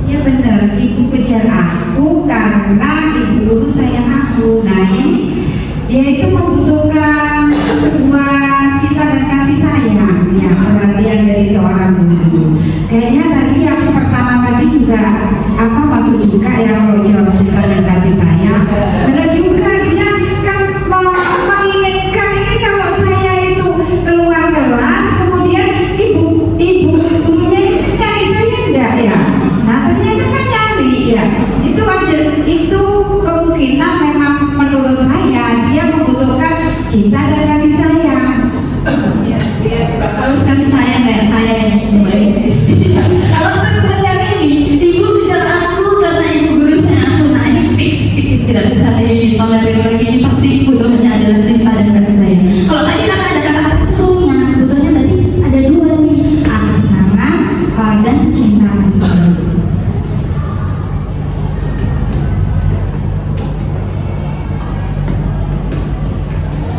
Ya benar, ibu kejar aku karena ibu guru sayang aku. Nah ini dia itu membutuhkan sebuah cinta dan kasih sayang, ya perhatian dari seorang guru. Kayaknya tadi yang pertama tadi juga apa masuk juga ya kalau jawab cinta dan kasih sayang. Benar juga, dia kan menginginkan ini kalau saya itu keluar kelas kemudian ibu gurunya itu cari saya enggak ya. Nah ternyata kan nyari ya. Itu kemungkinan memang menurut saya dia membutuhkan cinta dan kasih sayang. Harus kasih sayang kayak saya yang baik. Kalau sebenarnya ini ibu kejar aku karena ibu guru sayang aku. Nah ini fix tidak bisa ditolerir lagi. Ini pasti kebutuhannya adalah cinta dan kasih sayang. Kalau tadi kan ada kata-kata serunya, kebutuhannya berarti ada dua nih, kesenangan dan cinta kasih sayang.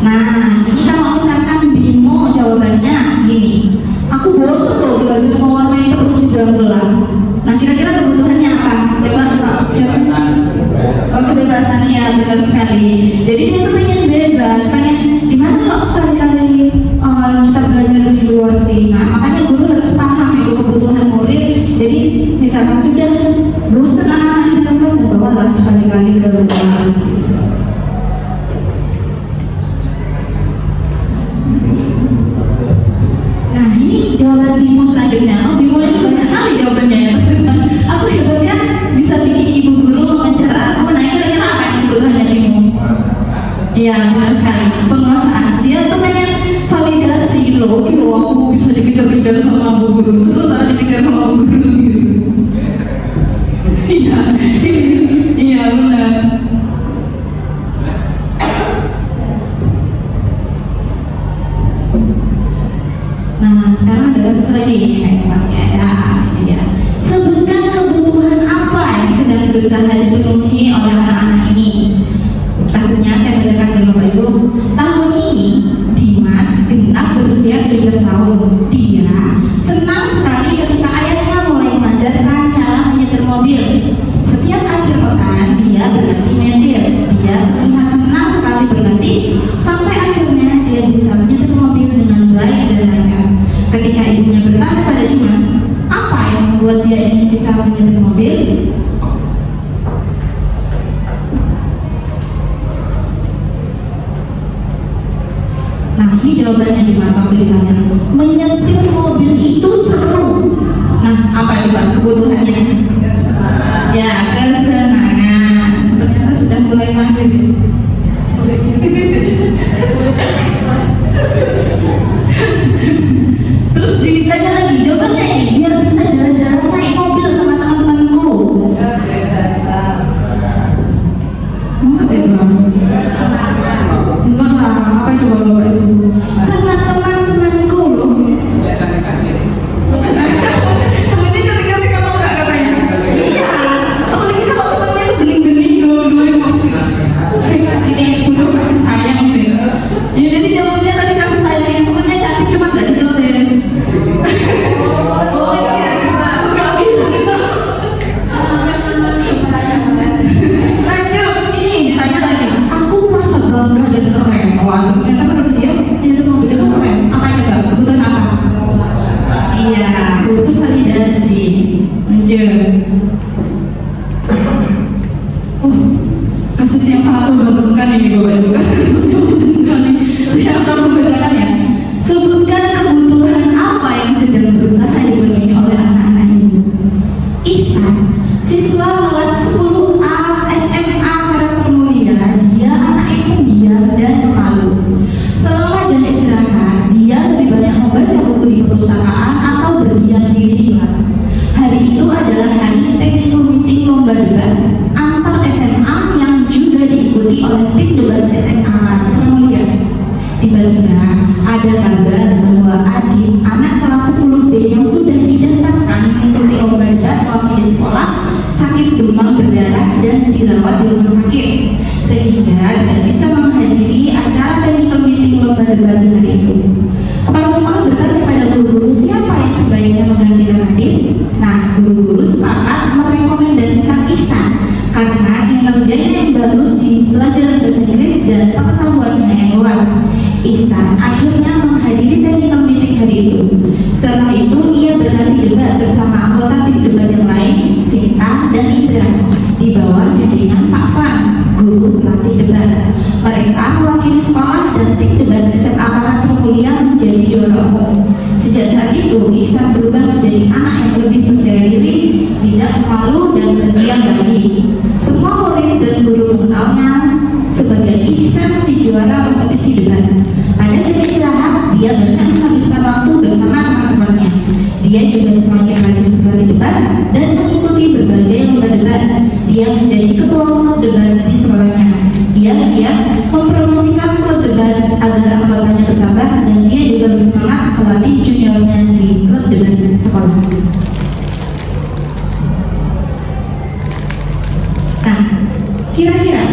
Nah, ini kalau misalkan Bimo jawabannya gini, aku bosan loh belajar mewarnai terus di dalam kelas. Nah, kira-kira kebutuhannya apa? Coba siapa? Oh, kebebasan ya, benar sekali. Jadi dia tuh pengen bebas, pengen gimana kalau sekali-kali kita belajar di luar sih. Nah, makanya guru harus paham itu kebutuhan murid. Jadi misalkan sudah bosan anak-anak di dalam kelas, bawalah sekali-kali ke luar. Nah ini jawaban Bimo selanjutnya. Oh Bimo ini banyak kali jawabannya ya. Aku hebatnya bisa bikin ibu guru mengejar aku. Nah kira-kira apa yang kebutuhannya Bimo? Iya benar sekali, penguasaan. Dia tuh pengen validasi loh. Aku bisa dikejar-kejar sama bu guru. Seru tak dikejar sama bu guru gitu. Iya, iya benar. Nah, sekarang ada kasus lagi ya. Sebutkan kebutuhan apa yang sedang berusaha dipenuhi oleh anak-anak ini. Kasusnya saya bacakan dulu Bapak Ibu. Tahun ini Dimas genap berusia 17 tahun. Dia senang sekali ketika ayahnya mulai mengajarkan cara menyetir mobil. Setiap akhir pekan dia berlatih menyetir. Dia ini jawabannya di masa waktu ditanya, menyetir mobil itu seru. Nah, apa itu Pak kebutuhannya? Ya, kesenangan. Ternyata sudah mulai mahir. Terus ditanya lagi, jawabannya ini biar bisa jalan-jalan naik mobil sama teman-temanku. Apa ya Bang? Enggak lah, apa coba Bapak Ibu? Sama teman-temanku loh. Temennya cantik-cantik atau enggak katanya? Iya, apalagi kalau temennya itu bening-bening dua-dua yang fix ini butuh kasih sayang sih. Ya jadi jawabnya tadi kasih sayang yang temennya cantik cuma nggak diteles. Oh iya, nggak bilang. Lanjut, ini ditanya lagi. Aku merasa bangga dan keren. Wah, ternyata menurut dia nyetir mobil itu keren. Apa coba? Kebutuhan apa? Iya, butuh validasi. Lanjut. Kasus yang sangat menguntungkan ini Bapak Ibu. Kasus yang menguntungkan ini. Saya akan membacakan ya. Sebutkan kebutuhan apa yang sedang berusaha dipenuhi oleh anak-anak ibu. Ihsan, siswa kelas 10A SMA karakter mulia. Dia anak yang pendiam dan pemalu. Selama jam istirahat, dia lebih banyak membaca buku di perpustakaan atau berdiam diri di kelas. Hari itu adalah hari technical meeting lomba debat antar SMA yang juga diikuti oleh tim debat SMA karakter mulia. Tiba-tiba ada kabar bahwa Adit, anak kelas 10B yang sudah didaftarkan mengikuti lomba debat mewakili sekolah, sakit demam berdarah dan dirawat di rumah sakit, sehingga tidak bisa menghadiri acara technical meeting lomba debat di hari itu. Kepala sekolah bertanya pada guru-guru siapa yang sebaiknya menggantikan Adit. Nah, guru-guru sepakat merekomendasikan Ihsan karena kinerjanya yang bagus di pelajaran bahasa Inggris dan pengetahuannya yang luas. Ihsan akhirnya menghadiri technical meeting hari itu. Setelah itu ia berlatih debat bersama anggota tim debat yang lain, Sinta dan Indra, di bawah bimbingan Pak Frans, guru pelatih debat. Mereka mewakili sekolah dan tim debat SMA karakter mulia menjadi juara umum. Sejak saat itu Ihsan berubah menjadi anak yang lebih percaya diri, tidak malu dan berdiam lagi. Semua murid dan guru mengenalnya sebagai Ihsan si juara kompetisi debat. Pada jam istirahat, dia banyak menghabiskan waktu bersama teman-temannya. Dia juga semakin rajin berlatih debat dan mengikuti berbagai lomba debat. Dia menjadi ketua umum debat di sekolahnya. Dia mempromosikan klub debat agar anggotanya bertambah dan dia juga bersemangat melatih juniornya di klub debat sekolah. Nah, kira-kira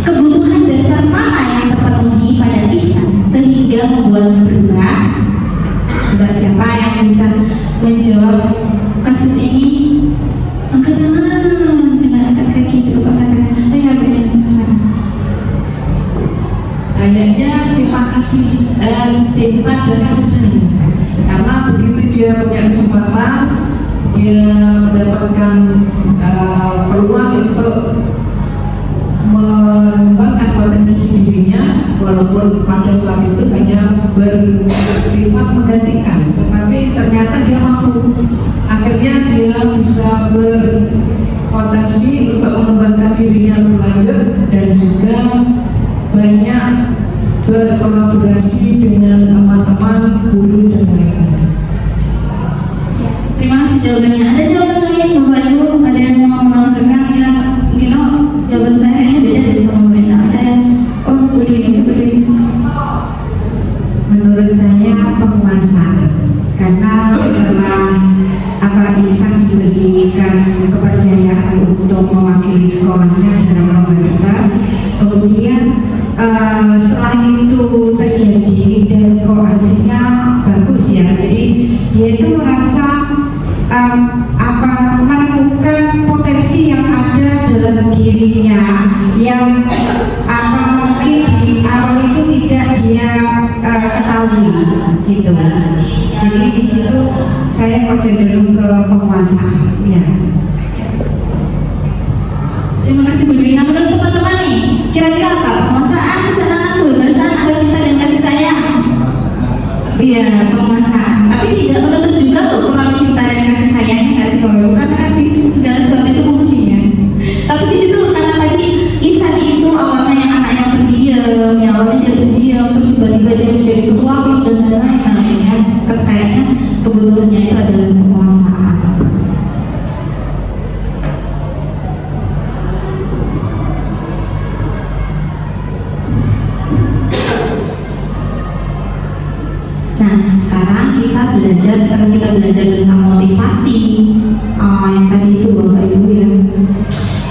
kebutuhan dasar mana yang terpenuhi pada Ihsan sehingga membuatnya berubah? Coba siapa yang bisa menjawab kasus ini? Angkat tangan, jangan angkat kaki, cukup angkat tangan. Ayo berikan sekarang. Kayaknya cinta kasih dan cinta dan kasih sayang. Karena begitu dia punya kesempatan, dia mendapatkan peluang untuk mengembangkan potensi dirinya, walaupun pada saat itu hanya bersifat menggantikan, tetapi ternyata dia mampu. Akhirnya dia bisa berpotensi untuk mengembangkan dirinya lebih lanjut dan juga banyak berkolaborasi dengan teman-teman, guru dan lain-lain. Terima kasih jawabannya. Ada jawaban lain Bapak Ibu? Ada yang mau menambahkan? Mungkin jawaban saya kayaknya beda dari sama beda. Ada yang berdiri. Menurut saya penguasaan, karena setelah Ihsan diberikan kepercayaan untuk mewakili sekolahnya dalam lomba debat, kemudian setelah itu terjadi dan koalisinya bagus ya, jadi dia itu merasa menemukan potensi yang ada dalam dirinya yang mungkin di awal itu tidak dia ketahui gitu. Jadi di situ saya kok cenderung ke penguasaan ya. Terima kasih Bu Dwi. Nah, menurut teman-teman nih, kira-kira apa? Penguasaan, kesenangan, kebebasan, atau cinta dan kasih sayang? Iya, penguasaan. Tapi tidak menutup juga tuh peran cinta dan kasih sayangnya nggak sih kalau karena kan segala sesuatu itu mungkin ya. Tapi di situ karena tadi Ihsan itu awalnya yang anak yang pendiam, yang awalnya dia pendiam, terus tiba-tiba dia menjadi ketua klub dan lain-lain. Kayaknya kebutuhannya itu adalah penguasaan. Nah, sekarang kita belajar tentang motivasi. Yang tadi itu Bapak Ibu ya.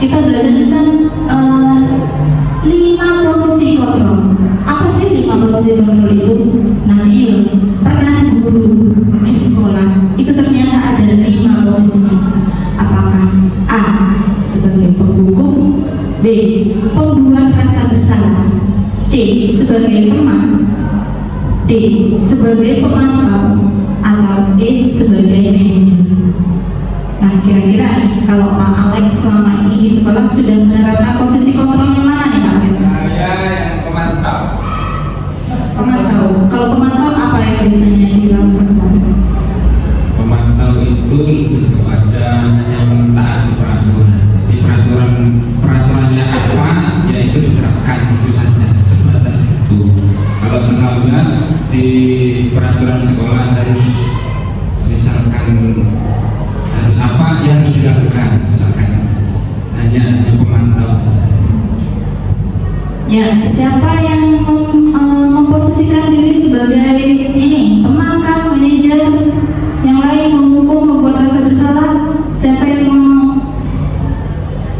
Kita belajar tentang 5 posisi kontrol. Apa sih 5 posisi kontrol itu? Nah, ini peran guru di sekolah itu ternyata ada 5 posisinya. Apakah A sebagai penghukum, B pembuat rasa bersalah, C sebagai teman, D sebagai pemantau, atau D sebagai manajer. Nah, kira-kira kalau Pak Alex selama ini di sekolah sudah menerapkan posisi kontrol yang mana nih Pak? Saya yang pemantau. Pemantau. Kalau pemantau apa yang biasanya dilakukan Pak? Pemantau itu lebih kepada hanya mentaati peraturan. Jadi peraturannya apa, ya itu diterapkan itu saja, sebatas itu. Kalau terlambat di peraturan sekolah harus misalkan harus apa yang harus dilakukan, misalkan hanya pemantau saja. Ya, siapa yang memposisikan diri sebagai ini teman, manajer, yang lain menghukum, membuat rasa bersalah? Siapa yang mau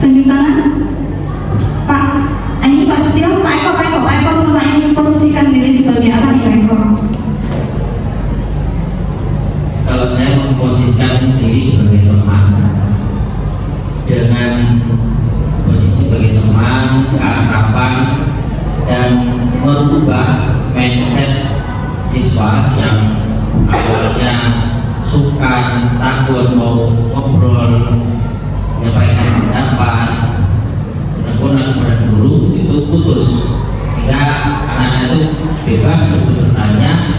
tunjuk tangan? Pak, ini Pak Setio, Pak Eko sama yang memposisikan diri sebagai apa nih Pak Eko? Kalau saya memposisikan diri sebagai teman dengan posisi sebagai teman, keakraban, dan merubah mindset siswa yang awalnya sukar, takut mau ngobrol, menyampaikan pendapat, kepada guru itu putus, sehingga anak-anak itu bebas untuk bertanya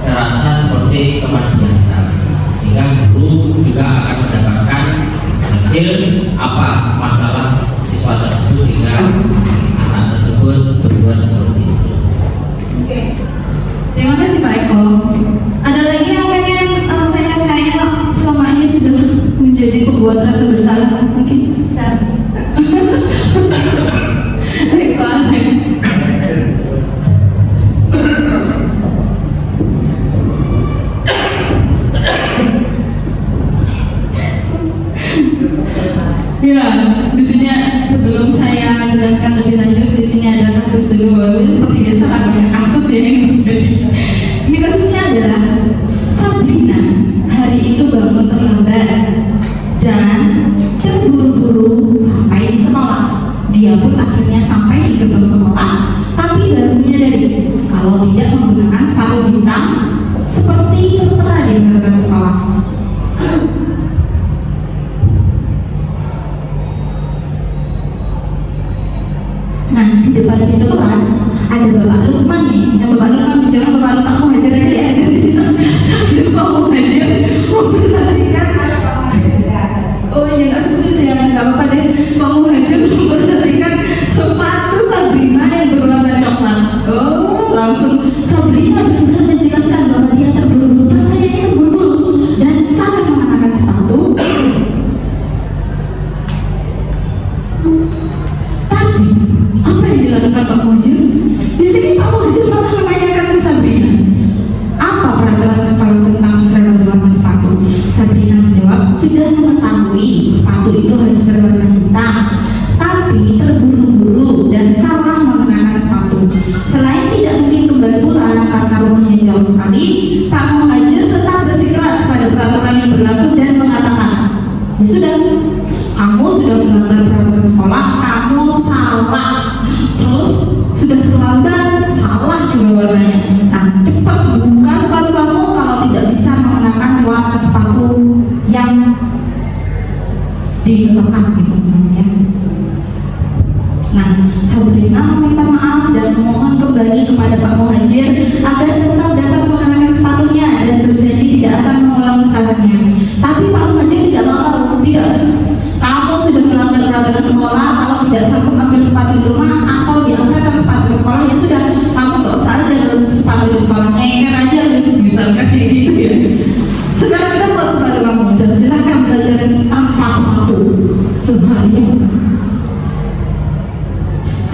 serasa seperti teman biasa, sehingga guru juga akan mendapatkan hasil apa masalah siswa tersebut sehingga anak tersebut berbuat seperti itu. Oke. Terima kasih Pak Eko. Ada lagi yang pengen saya kayaknya selama ini sudah menjadi pembuat rasa bersalah mungkin bisa. Baik soalnya. Ya, di sini sebelum saya jelaskan lebih lanjut, di sini ada kasus dulu. Seperti biasa banyak kasus ya yang terjadi. Ini kasusnya adalah Sabrina hari itu bangun terlambat dan terburu-buru sampai di sekolah. Dia pun akhirnya sampai di gerbang sekolah, tapi baru menyadari kalau tidak menggunakan sepatu hitam seperti tertera di gerbang sekolah. Nah, di depan pintu kelas ada Bapak Lukman nih. Yang Bapak Lukman bicara Bapak Lukman mau ngajar aja ya. Bapak mau ngajar, mau berlarikan. Oh iya, nggak seperti itu ya, nggak apa-apa deh. Mau ngajar, mau berlarikan sepatu Sabrina yang berwarna coklat. Oh, langsung Sabrina berusaha menjelaskan bahwa dia terburu-buru. Pas saya itu terburu-buru dan salah mengenakan sepatu. Tapi apa yang dilakukan Pak Muhajir? Di sini Pak Muhajir malah menanyakan ke Sabrina, apa peraturan sekolah tentang seragam berwarna sepatu? Sabrina menjawab, sudah mengetahui sepatu itu harus berwarna hitam, tapi terburu-buru dan salah mengenakan sepatu. Selain tidak mungkin kembali pulang karena rumahnya jauh sekali, Pak Muhajir tetap bersikeras pada peraturan yang berlaku dan mengatakan, ya sudah, kamu sudah melanggar peraturan sekolah, kamu salah. Terus sudah terlambat, salah juga warnanya. Nah, cepat buka sepatu kamu kalau tidak bisa mengenakan warna sepatu yang diletakkan gitu misalnya. Nah, Sabrina meminta maaf dan memohon kembali kepada Pak Muhajir agar tetap dapat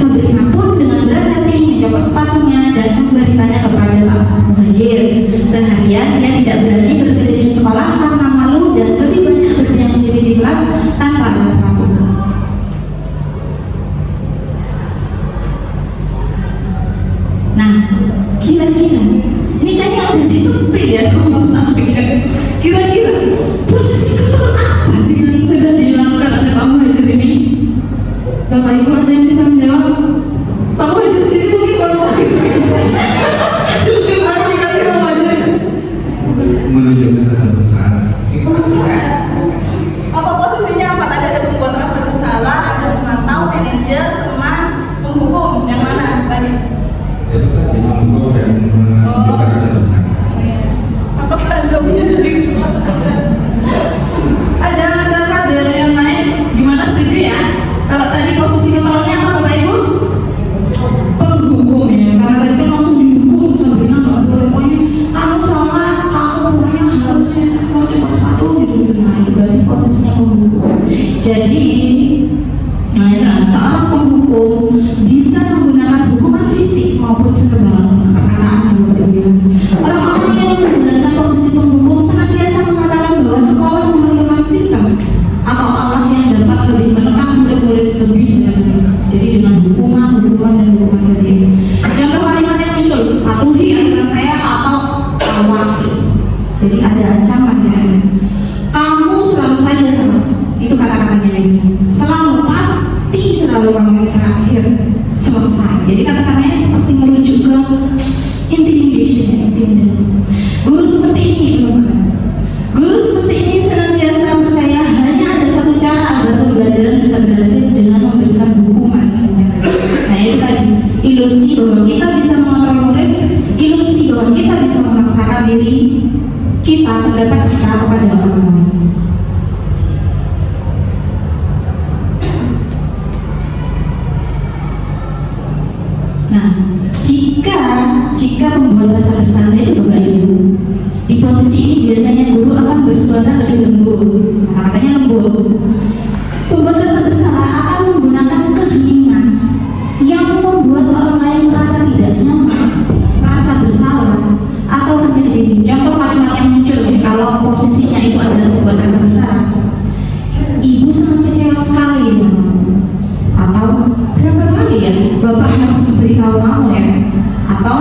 Sabrina pun dengan berat hati mencoba sepatunya dan memberikannya kepada Pak Muhajir. Seharian dia tidak berani berkeliling sekolah karena malu dan lebih banyak berdiam diri di kelas tanpa alas sepatu. Nah, kira-kira ini kayaknya udah disemprit ya sama Pak. Kira-kira posisi kontrol apa sih yang sudah dilakukan oleh Pak Muhajir ini? Bapak Ibu ada yang bisa menjawab? Pak Muhajir sendiri mungkin Pak Muhajir sudah klarifikasi Pak Muhajir. Menunjukkan rasa bersalah. Apa posisinya apa? Tadi ada pembuat rasa bersalah, ada pemantau, manajer, teman, penghukum, yang mana tadi? Jadi menghukum dan menunjukkan rasa bersalah. Apakah Anda punya dari Ada dari yang lain? Gimana, setuju ya? Kalau tadi posisi kontrolnya apa Bapak Ibu? Penghukum ya, karena tadi kan langsung dihukum. Sabrina nggak boleh, pokoknya kamu salah, kamu pokoknya harusnya mau coba sepatu gitu. Nah itu berarti posisinya penghukum. Jadi, nah seorang penghukum bisa menggunakan hukuman fisik maupun verbal. Perkataan orang-orang yang menjalankan posisi penghukum senantiasa mengatakan bahwa sekolah memerlukan sistem atau alat yang dapat lebih menekan murid-murid lebih dari mereka. Jadi dengan hukuman tadi. Contoh kalimat yang muncul, patuhi aturan saya atau awas. Jadi ada ancaman di sana. Kamu selalu saja salah. Itu kata-katanya ini. Selalu pasti selalu menit terakhir selesai. Jadi kata-katanya seperti merujuk ke intimidasi. Guru seperti ini bukan? Guru seperti ini senantiasa percaya hanya ada satu cara agar pembelajaran bisa berhasil dengan memberikan hukuman. Nah itu tadi ilusi bahwa kita bisa mengontrol murid, ilusi bahwa kita bisa memaksakan diri kita pendapat kita kepada orang lain. Nah, jika pembuat rasa bersalah itu Bapak Ibu, di posisi ini biasanya guru akan bersuara lebih lembut, kata-katanya lembut. Pembuat rasa bersalah akan menggunakan keheningan yang membuat orang lain merasa tidak nyaman, merasa bersalah atau rendah diri. Contoh kalimat yang muncul kalau posisinya itu adalah pembuat rasa bersalah. Ibu sangat kecewa sekali dengan kamu. Atau berapa kali ya Bapak harus memberitahu kamu ya? Atau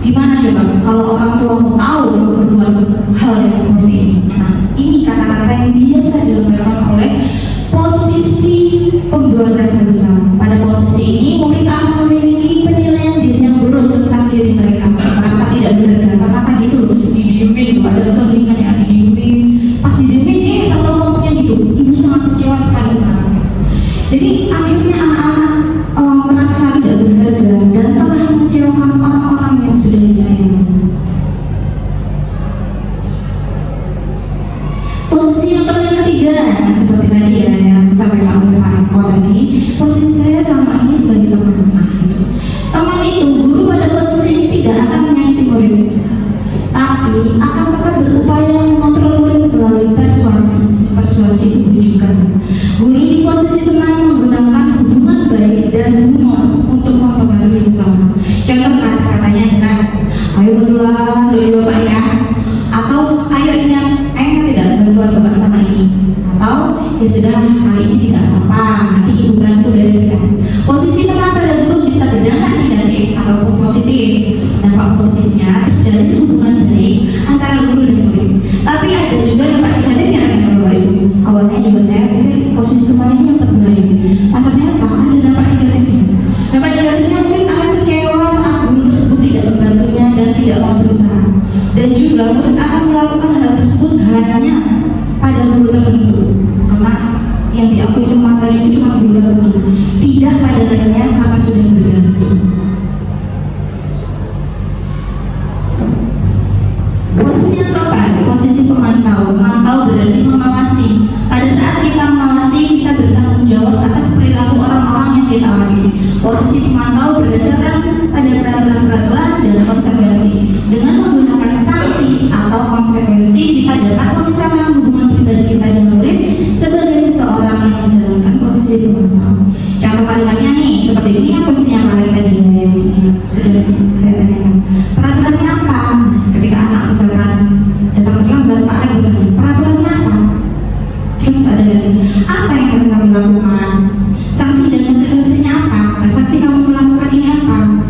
gimana coba kalau orang tua tahu berbuat hal yang seperti ini? Nah, ini kata-kata yang biasa dilakukan oleh posisi pembuat rasa bersalah. Pada posisi ini murid akan memiliki penilaian diri yang buruk tentang diri mereka, merasa tidak berharga. Kata gitu loh, didiemin, ada kelingan yang didiemin. Pas didiemin, kalau ngomongnya gitu, ibu sangat kecewa sekali dengan anaknya. Jadi akhirnya anak-anak merasa tidak berharga dan telah mengecewakan orang-orang yang sudah disayang. Posisi yang ketiga, nah, seperti tadi ya yang disampaikan oleh Pak Eko tadi, posisi saya sama ini sebagai teman. Teman itu guru pada posisi ini tidak akan menyakiti murid, tapi akan tetap berupaya mengontrol murid melalui persuasi bujukan. Guru di posisi tenang menggunakan hubungan baik dan humor untuk mempengaruhi sesama. Contoh kata-katanya adalah, ayo berdua Pak ya, atau ayo ingat tidak bantuan Bapak sama ini, atau ya sudah kali ini tidak apa-apa, nanti ibu bantu bereskan. Posisi tenang pada guru bisa berdampak negatif ataupun positif. Dampak positifnya terjalin hubungan baik antara guru dan murid. Tapi ada juga dampak negatifnya kan Bapak Ibu. Awalnya juga saya pikir posisi kemarin yang terbaik, ternyata ada dampak negatifnya. Dampak negatifnya murid akan kecewa saat guru tersebut tidak membantunya dan tidak mau berusaha. Dan juga murid akan melakukan hal tersebut hanya pada guru tertentu, karena yang diakui itu materi itu cuma guru tertentu, tidak pada lainnya karena sudah bergantung. Posisi yang keempat, posisi pemantau. Memantau berarti mengawasi. Pada saat kita mengawasi, kita bertanggung jawab atas perilaku orang-orang yang kita awasi. Posisi pemantau berdasarkan pada peraturan-peraturan dan konsekuensi dengan menggunakan sanksi atau konsekuensi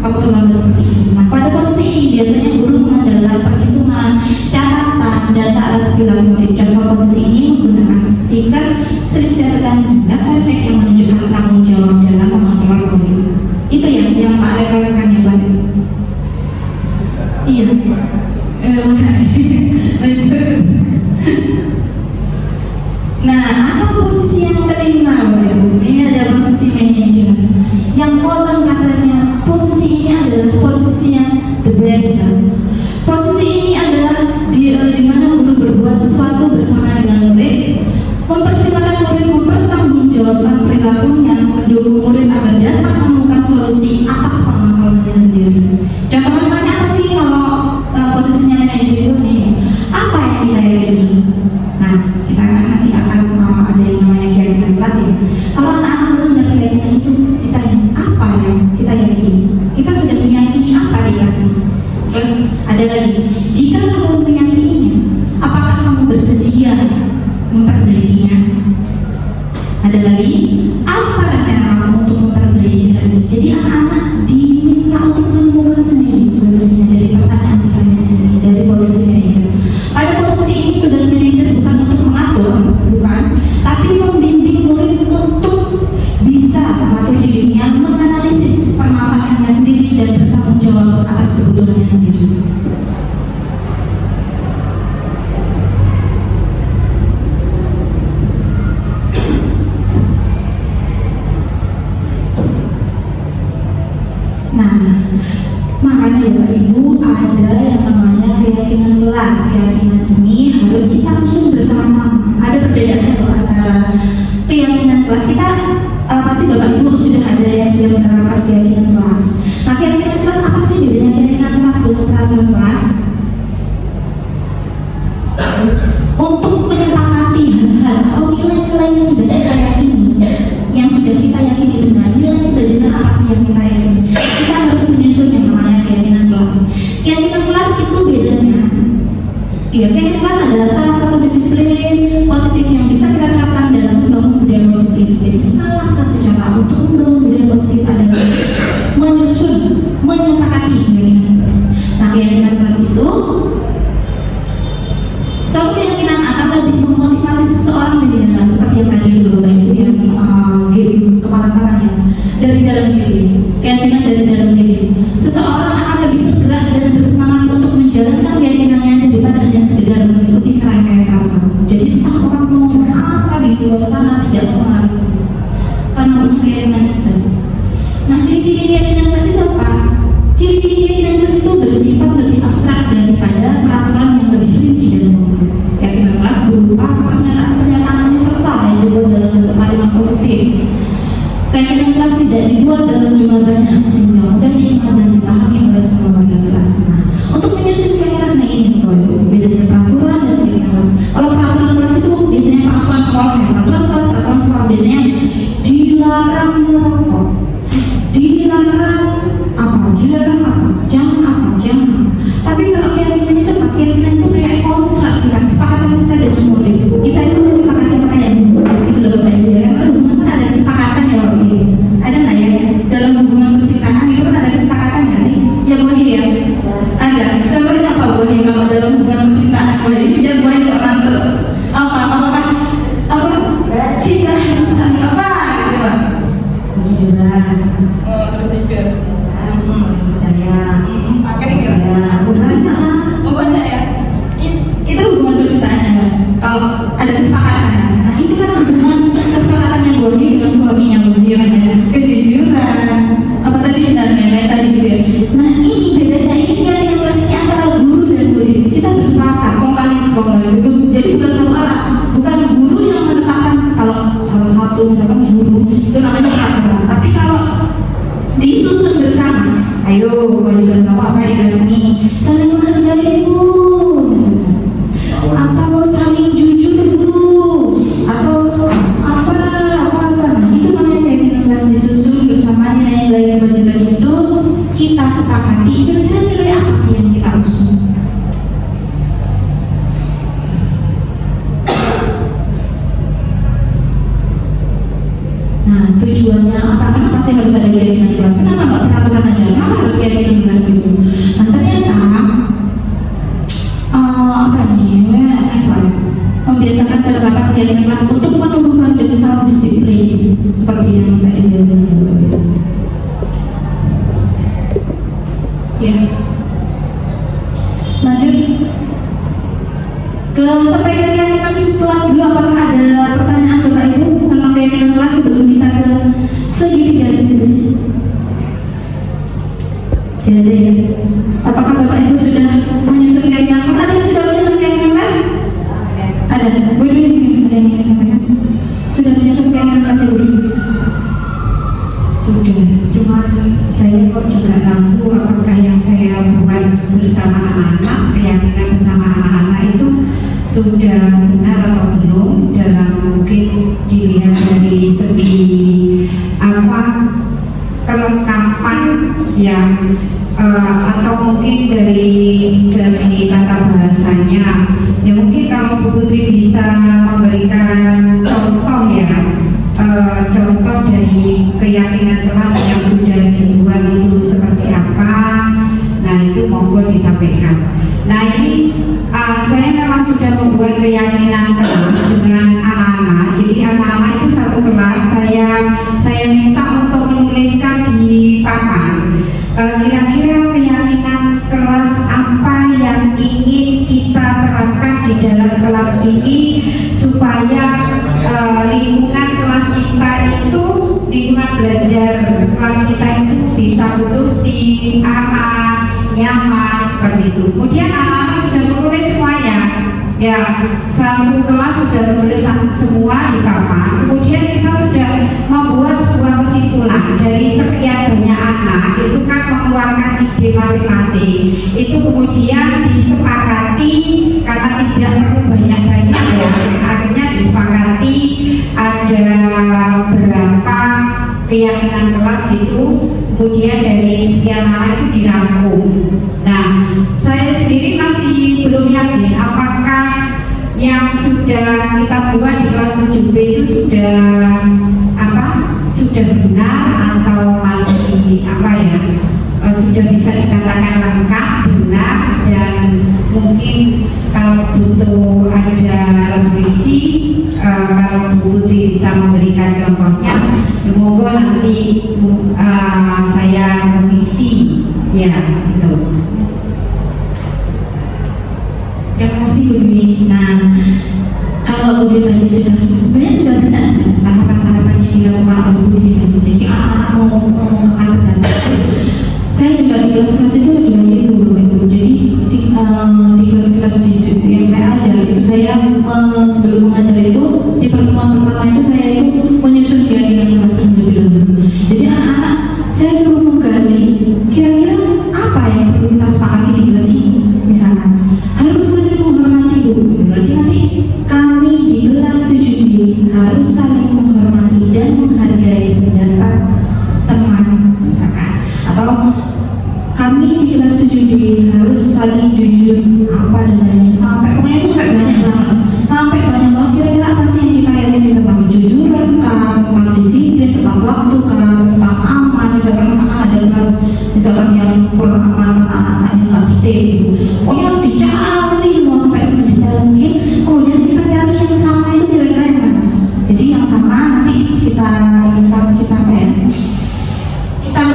kamu terlambat seperti ini. Nah, pada posisi ini biasanya guru mengandalkan perhitungan, catatan, data atas perilaku murid. Contoh posisi ini menggunakan stiker, slip catatan, daftar cek yang menunjukkan tanggung jawab dalam mengontrol murid. Itu yang Pak rekan yang baru. Iya. Nah, atau posisi yang kelima, ini ada posisi manajer. Yang konon katanya posisi ini adalah posisi yang the best. Posisi ini adalah di mana guru berbuat sesuatu bersama dengan murid, mempersilakan murid mempertanggungjawabkan perilakunya, mendukung murid agar dapat menemukan solusi atas permasalahannya sendiri. Contohnya apa sih kalau posisinya manajer itu nih? Apa yang kita yakini? Nah, kita nanti akan ada yang namanya keyakinan kelas ya. Kalau anak-anak mendengar keyakinan itu ditanya apa yang kita yakini? Kita sudah meyakini apa di kelas ini? Terus ada lagi, jika kamu meyakininya, apakah kamu bersedia memperbaikinya? Ada lagi, apa rencana kamu untuk memperbaiki hal ini? Jadi anak-anak diminta untuk menemukan sendiri solusinya dari pertanyaan-pertanyaan ini, dari posisi manajer. Pada posisi ini tugas manajer bukan untuk mengatur, bukan, tapi membimbing murid untuk bisa mengatur dirinya, menganalisis permasalahannya sendiri dan bertanggung jawab atas kebutuhannya sendiri. Nah, makanya Bapak Ibu ada yang namanya keyakinan kelas. Keyakinan ini harus kita susun bersama-sama. Ada perbedaannya loh antara keyakinan kelas kita. Pasti Bapak Ibu sudah ada yang sudah menerapkan keyakinan kelas. Nah, keyakinan kelas apa sih bedanya keyakinan kelas dengan peraturan kelas? Untuk menyepakati hal-hal atau nilai-nilai yang sudah kita yakini, yang sudah kita yakini benar, nilai pelajaran apa sih yang kita yakini, kita harus menyusun yang namanya keyakinan kelas. Keyakinan kelas itu bedanya, keyakinan kelas adalah salah satu disiplin positif yang bisa kita terapkan dalam membangun budaya positif. Jadi salah satu cara untuk membangun budaya positif adalah menyusun, menyepakati keyakinan kelas. Nah, keyakinan kelas itu suatu keyakinan akan lebih memotivasi seseorang dari dalam, seperti yang tadi dulu Bapak Ibu yang game kepala tangannya dari dalam diri, keyakinan dari dalam diri. Seseorang akan lebih tergerak dan bersemangat untuk menjalankan keyakinannya daripada hanya sekedar mengikuti serangkaian peraturan. Jadi entah orang mau apa di luar sana tidak mempengaruhi karena punya keyakinan itu. Nah, ciri-ciri keyakinan kelas itu apa? Ciri-ciri keyakinan kelas itu bersifat lebih abstrak daripada peraturan yang lebih rinci dan konkret. Keyakinan kelas berupa pernyataan-pernyataan universal yang dibuat dalam bentuk kalimat positif. Keyakinan kelas tidak dibuat dalam jumlah banyak sehingga mudah diingat dan dipahami oleh semua warga kelas. Nah, untuk menyusun keyakinan ini, bedanya peraturan dan keyakinan kelas. Kalau peraturan kelas itu biasanya peraturan sekolah, peraturan kelas, peraturan sekolah biasanya dilarang merokok, dilarang apa, jangan apa. Tapi kalau keyakinan itu apa? Keyakinan itu kayak kontrak, kan sepakatan kita dengan murid. Kita itu menyepakati kayak itu loh Bapak Ibu ya. Kan ada kesepakatan ya Bapak Ibu. Ada nggak ya dalam hubungan percintaan itu kan ada kesepakatan nggak sih? Ya boleh ya. Ada. Contohnya apa boleh kalau dalam hubungan percintaan boleh? Jangan boleh kok tante. Apa? Kita harus saling apa? Gitu Pak. Jujuran. Oh, terus jujur. Saya Pakai gitu. banyak ya. Itu hubungan percintaannya. Kalau ada kesepakatan, nah itu kan hubungan kesepakatan yang boleh dengan suaminya boleh ada kejujuran. Apa tadi dan lain-lain tadi gitu ya. Nah ini bedanya ini keyakinan kelas ini antara guru dan murid. Kita bersepakat kongkali itu. Jadi bukan satu arah, bukan guru yang menetapkan kalau salah satu misalkan guru itu namanya peraturan. Tapi kalau disusun bersama, ayo kewajiban kamu apa di kelas ini, saling menghargai ibu, atau saling jujur dulu, atau apa. Nah itu namanya keyakinan kelas disusun bersama nilai-nilai kewajiban itu kita sepakati. Kira-kira nilai apa sih yang kita usung? Nah tujuannya apa? Kenapa sih harus ada keyakinan kelas? Kenapa nggak peraturan aja? Kenapa harus Ya. Lanjut ke sampai keyakinan kelas dulu. Apakah ada pertanyaan Bapak Ibu tentang keyakinan kelas sebelum kita ke segitiga restitusi? Tidak ada ya. Apakah Bapak Ibu sudah menyusun keyakinan kelas? Ada yang sudah menyusun keyakinan kelas? Ada. Boleh ada yang ingin sampaikan? Sudah menyusun keyakinan kelas Ibu? Sudah, cuma saya kok juga ragu apakah yang saya buat bersama anak-anak, keyakinan bersama anak-anak itu sudah benar atau belum, dalam mungkin dilihat dari segi apa kelengkapan yang atau mungkin dari segi tata bahasanya. Ya mungkin kalau Bu Putri bisa memberikan contoh ya, contoh dari keyakinan kelas yang sudah dibuat itu seperti apa. Nah itu monggo disampaikan. Nah ini saya memang sudah membuat keyakinan kelas dengan anak-anak. Jadi anak-anak itu satu kelas saya minta untuk menuliskan di papan kira-kira keyakinan kelas apa yang ingin kita terapkan di dalam kelas ini supaya lingkungan kelas kita itu, lingkungan belajar kelas kita itu bisa kondusif, aman, nyaman, seperti itu. Kemudian anak-anak sudah menulis semuanya. Ya, satu kelas sudah menulis semua di papan. Kemudian kita sudah membuat sebuah kesimpulan dari sekian banyak anak itu kan mengeluarkan ide masing-masing. Itu kemudian disepakati karena tidak perlu banyak-banyak ya. Akhirnya disepakati ada berapa keyakinan kelas itu, kemudian dari sekian anak itu dirangkum. Nah, saya sendiri masih belum yakin apakah yang sudah kita buat di kelas 7B itu sudah benar atau masih sudah bisa dikatakan lengkap, benar, dan mungkin kalau butuh ada revisi, kalau Bu Putri bisa memberikan contohnya, semoga nanti saya revisi ya itu. Terima kasih Bu Dwi. Nah, kalau Bu Dwi tadi sebenarnya sudah benar tahapan-tahapan yang dilakukan oleh Bu Dwi tadi. Jadi anak-anak mau dan saya juga di kelas-kelas itu juga gitu Bu Ibu. Jadi di kelas-kelas yang saya ajar itu saya sebelum mengajar itu di pertemuan pertama itu saya itu menyusun keyakinan kelas terlebih dahulu. Jadi anak-anak saya suruh menggali kira-kira apa yang perlu kita sepakati di kelas ini. Misalnya harus saling menghormati Bu. Berarti nanti kami di kelas 7D harus saling menghormati dan menghargai pendapat teman misalkan. Atau kami di kelas 7D harus saling jujur apa dan lain-lain. Sampai pokoknya itu sampai banyak banget. Sampai banyak banget kira-kira apa sih yang kita yakini tentang kejujuran, tentang disiplin, tentang waktu, tentang aman. Misalkan ada kelas misalkan yang kurang aman tentang anak-anak yang nggak tertib. Pokoknya dicari semua sampai sedetail mungkin. Kemudian kita cari yang sama itu kira-kira yang mana. Jadi yang sama nanti kita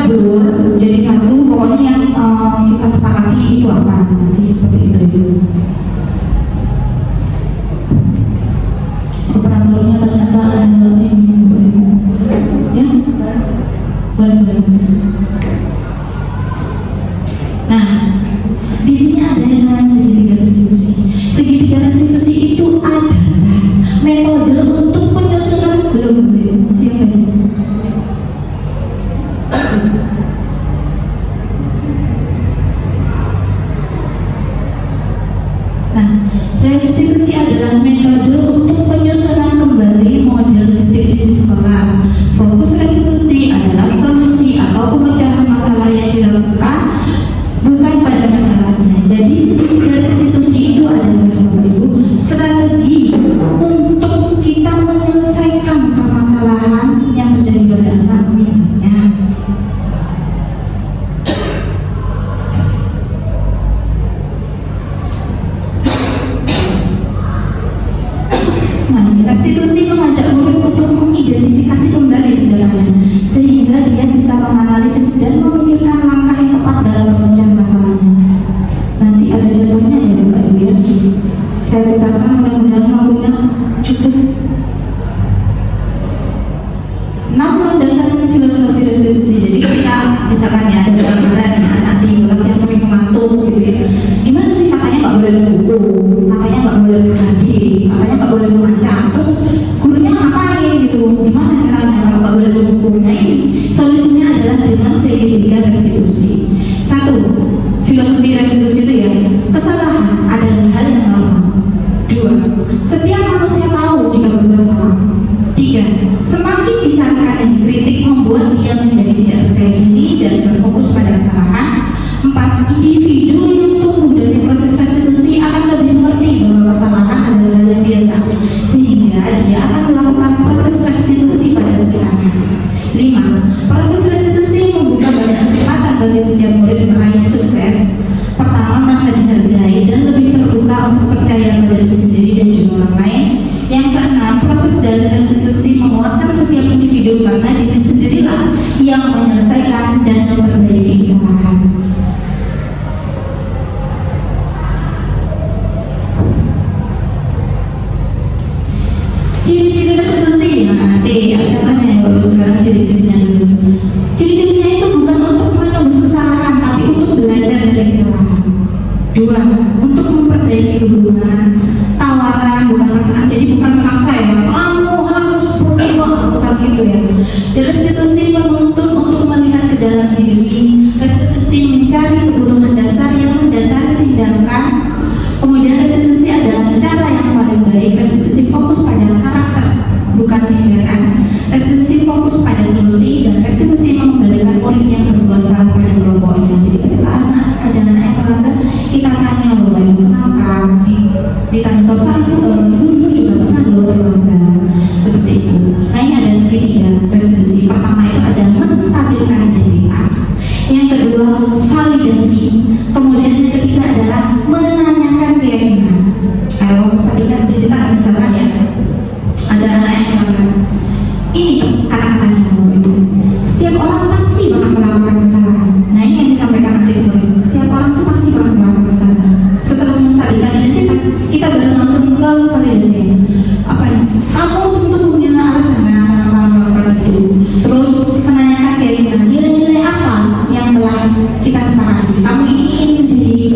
ngobrol jadi satu. Pokoknya yang kita sepakati itu apa nanti seperti itu. Operatornya ternyata ada ya boleh. Nah, di sini ada yang namanya segitiga restitusi. Segitiga restitusi itu adalah metode untuk penyusunan belum siapa ini? Nah, restitusi adalah metode untuk penyusunan kembali model disiplin di sekolah. Fokus restitusi adalah solusi atau pemecahan masalah yang dilakukan bukan pada masalahnya. Jadi restitusi itu adalah Bapak Ibu strategi untuk kita menyelesaikan permasalahan yang terjadi pada anak misalnya. misalkan ya ada gambaran anak di kelas yang sering mengantuk gitu ya, gimana sih katanya nggak boleh buku, katanya nggak boleh berhenti, katanya nggak boleh membaca, terus gurunya ngapain gitu, gimana caranya kalau nggak boleh buku? Nah ini solusinya adalah dengan segitiga restitusi. Satu, filosofi restitusi itu ya, kesalahan adalah hal yang normal. Dua, setiap manusia tahu jika berbuat salah. Tiga, semakin disangka dan dikritik membuat dia menjadi tidak percaya diri dan berfokus pada kesalahan. Empat, individu yang tumbuh dari proses restitusi akan lebih mengerti bahwa kesalahan adalah hal yang biasa, sehingga dia akan melakukan proses restitusi pada sekitarnya. Lima, proses restitusi membuka banyak kesempatan bagi setiap murid meraih sukses. Pertama, merasa dihargai dan lebih terbuka untuk percaya pada diri sendiri dan juga orang lain. Yang keenam, proses dari restitusi menguatkan setiap individu karena diri sendirilah yang menyelesaikan dan memperbaiki kesalahan. Ciri-ciri restitusi, nah nanti contohnya yang bagus sekarang ciri-cirinya dulu. Ciri-cirinya itu bukan untuk menembus kesalahan, tapi untuk belajar dari kesalahan. Dua, untuk memperbaiki hubungan, tawaran bukan paksaan, jadi bukan memaksa ya, kamu harus berubah, bukan gitu ya. Dan restitusi menuntut untuk melihat ke dalam diri, restitusi mencari kebutuhan dasar yang mendasari tindakan. Kemudian restitusi adalah cara yang paling baik. Restitusi fokus pada karakter, bukan tindakan. Restitusi fokus pada solusi, dan restitusi mengembalikan murid yang berbuat salah pada kelompoknya. Jadi ketika ada anak yang terlambat, kita tanya loh, kenapa? Ditanya bapak itu dulu juga pernah loh terlambat, seperti itu. Nah ini ada segitiga restitusi. Pertama itu ada menstabilkan identitas. Yang kedua validasi. Kemudian yang ketiga adalah menanyakan keyakinan. Kalau menstabilkan identitas misalkan ya, ada anak yang terlambat. Ini kata-katanya itu. Setiap orang pasti bakal melakukan kesalahan. Nah ini yang disampaikan nanti kemarin. Setiap orang itu pasti bakal melakukan kesalahan. Setelah menstabilkan identitas, kita baru langsung ke validasi. Apa ya? Kamu tentu punya alasan kenapa melakukan itu. Terus menanyakan keyakinan, nilai-nilai apa yang telah kita sepakati. Kamu ingin menjadi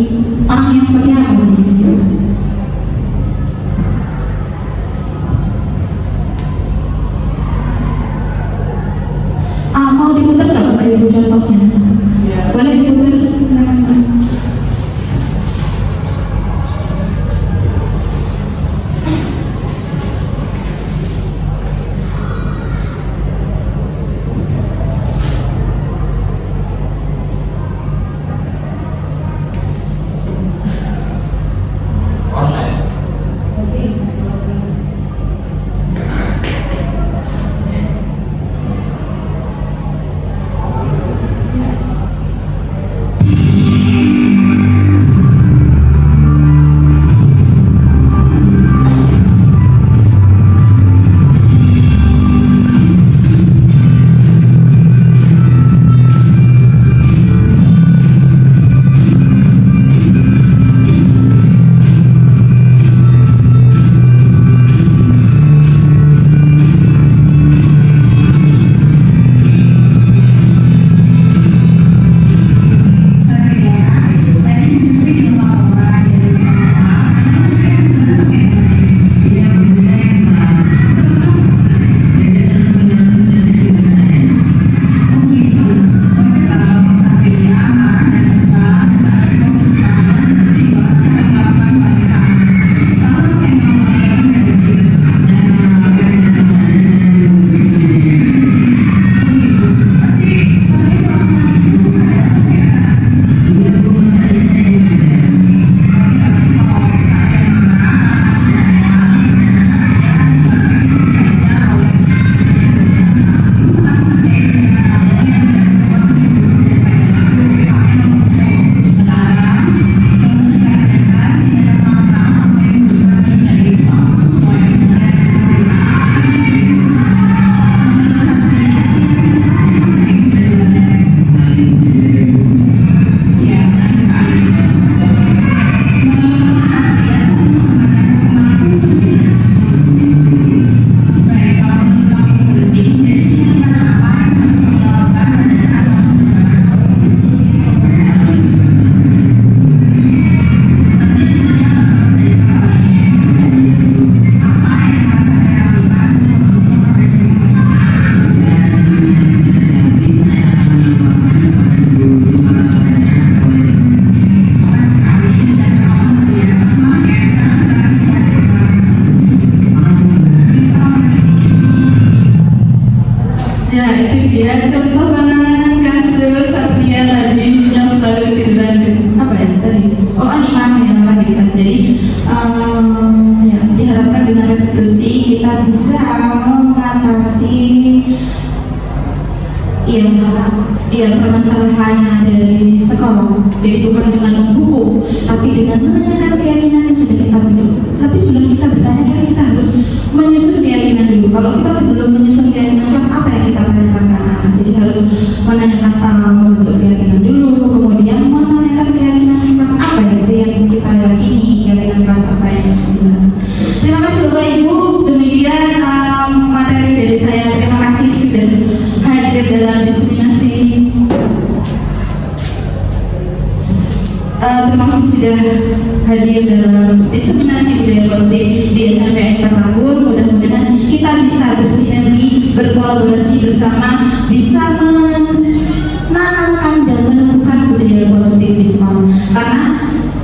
bisa mengatasi permasalahan yang ada di sekolah. Jadi bukan dengan menghukum, tapi dengan menanyakan keyakinan yang sudah kita bentuk. Tapi sebelum kita bertanya, kan kita harus menyusun keyakinan dulu. Kalau kita belum menyusun keyakinan kelas, apa yang kita tanyakan ke anak-anak? Jadi harus menanyakan membentuk keyakinan dulu, kemudian menanyakan keyakinan kelas apa ya sih yang kita yakini, keyakinan kelas apa yang kita. Terima kasih Bapak Ibu. Demikian materi dari saya. Terima kasih sudah hadir dalam diseminasi. Terima kasih sudah hadir dalam diseminasi budaya positif di SMPN Katanggur. Mudah-mudahan kita bisa bersinergi, berkolaborasi bersama, bisa menanamkan dan menemukan budaya positif di sekolah. Karena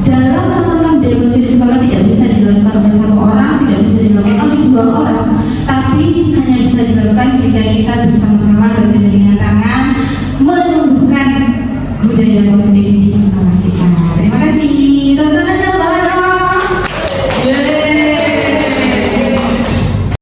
dalam menanamkan budaya positif di sekolah tidak bisa dilakukan oleh satu orang, tidak bisa dilakukan oleh dua orang, tapi hanya bisa dilakukan jika kita bersama-sama bergandengan tangan menumbuhkan budaya positif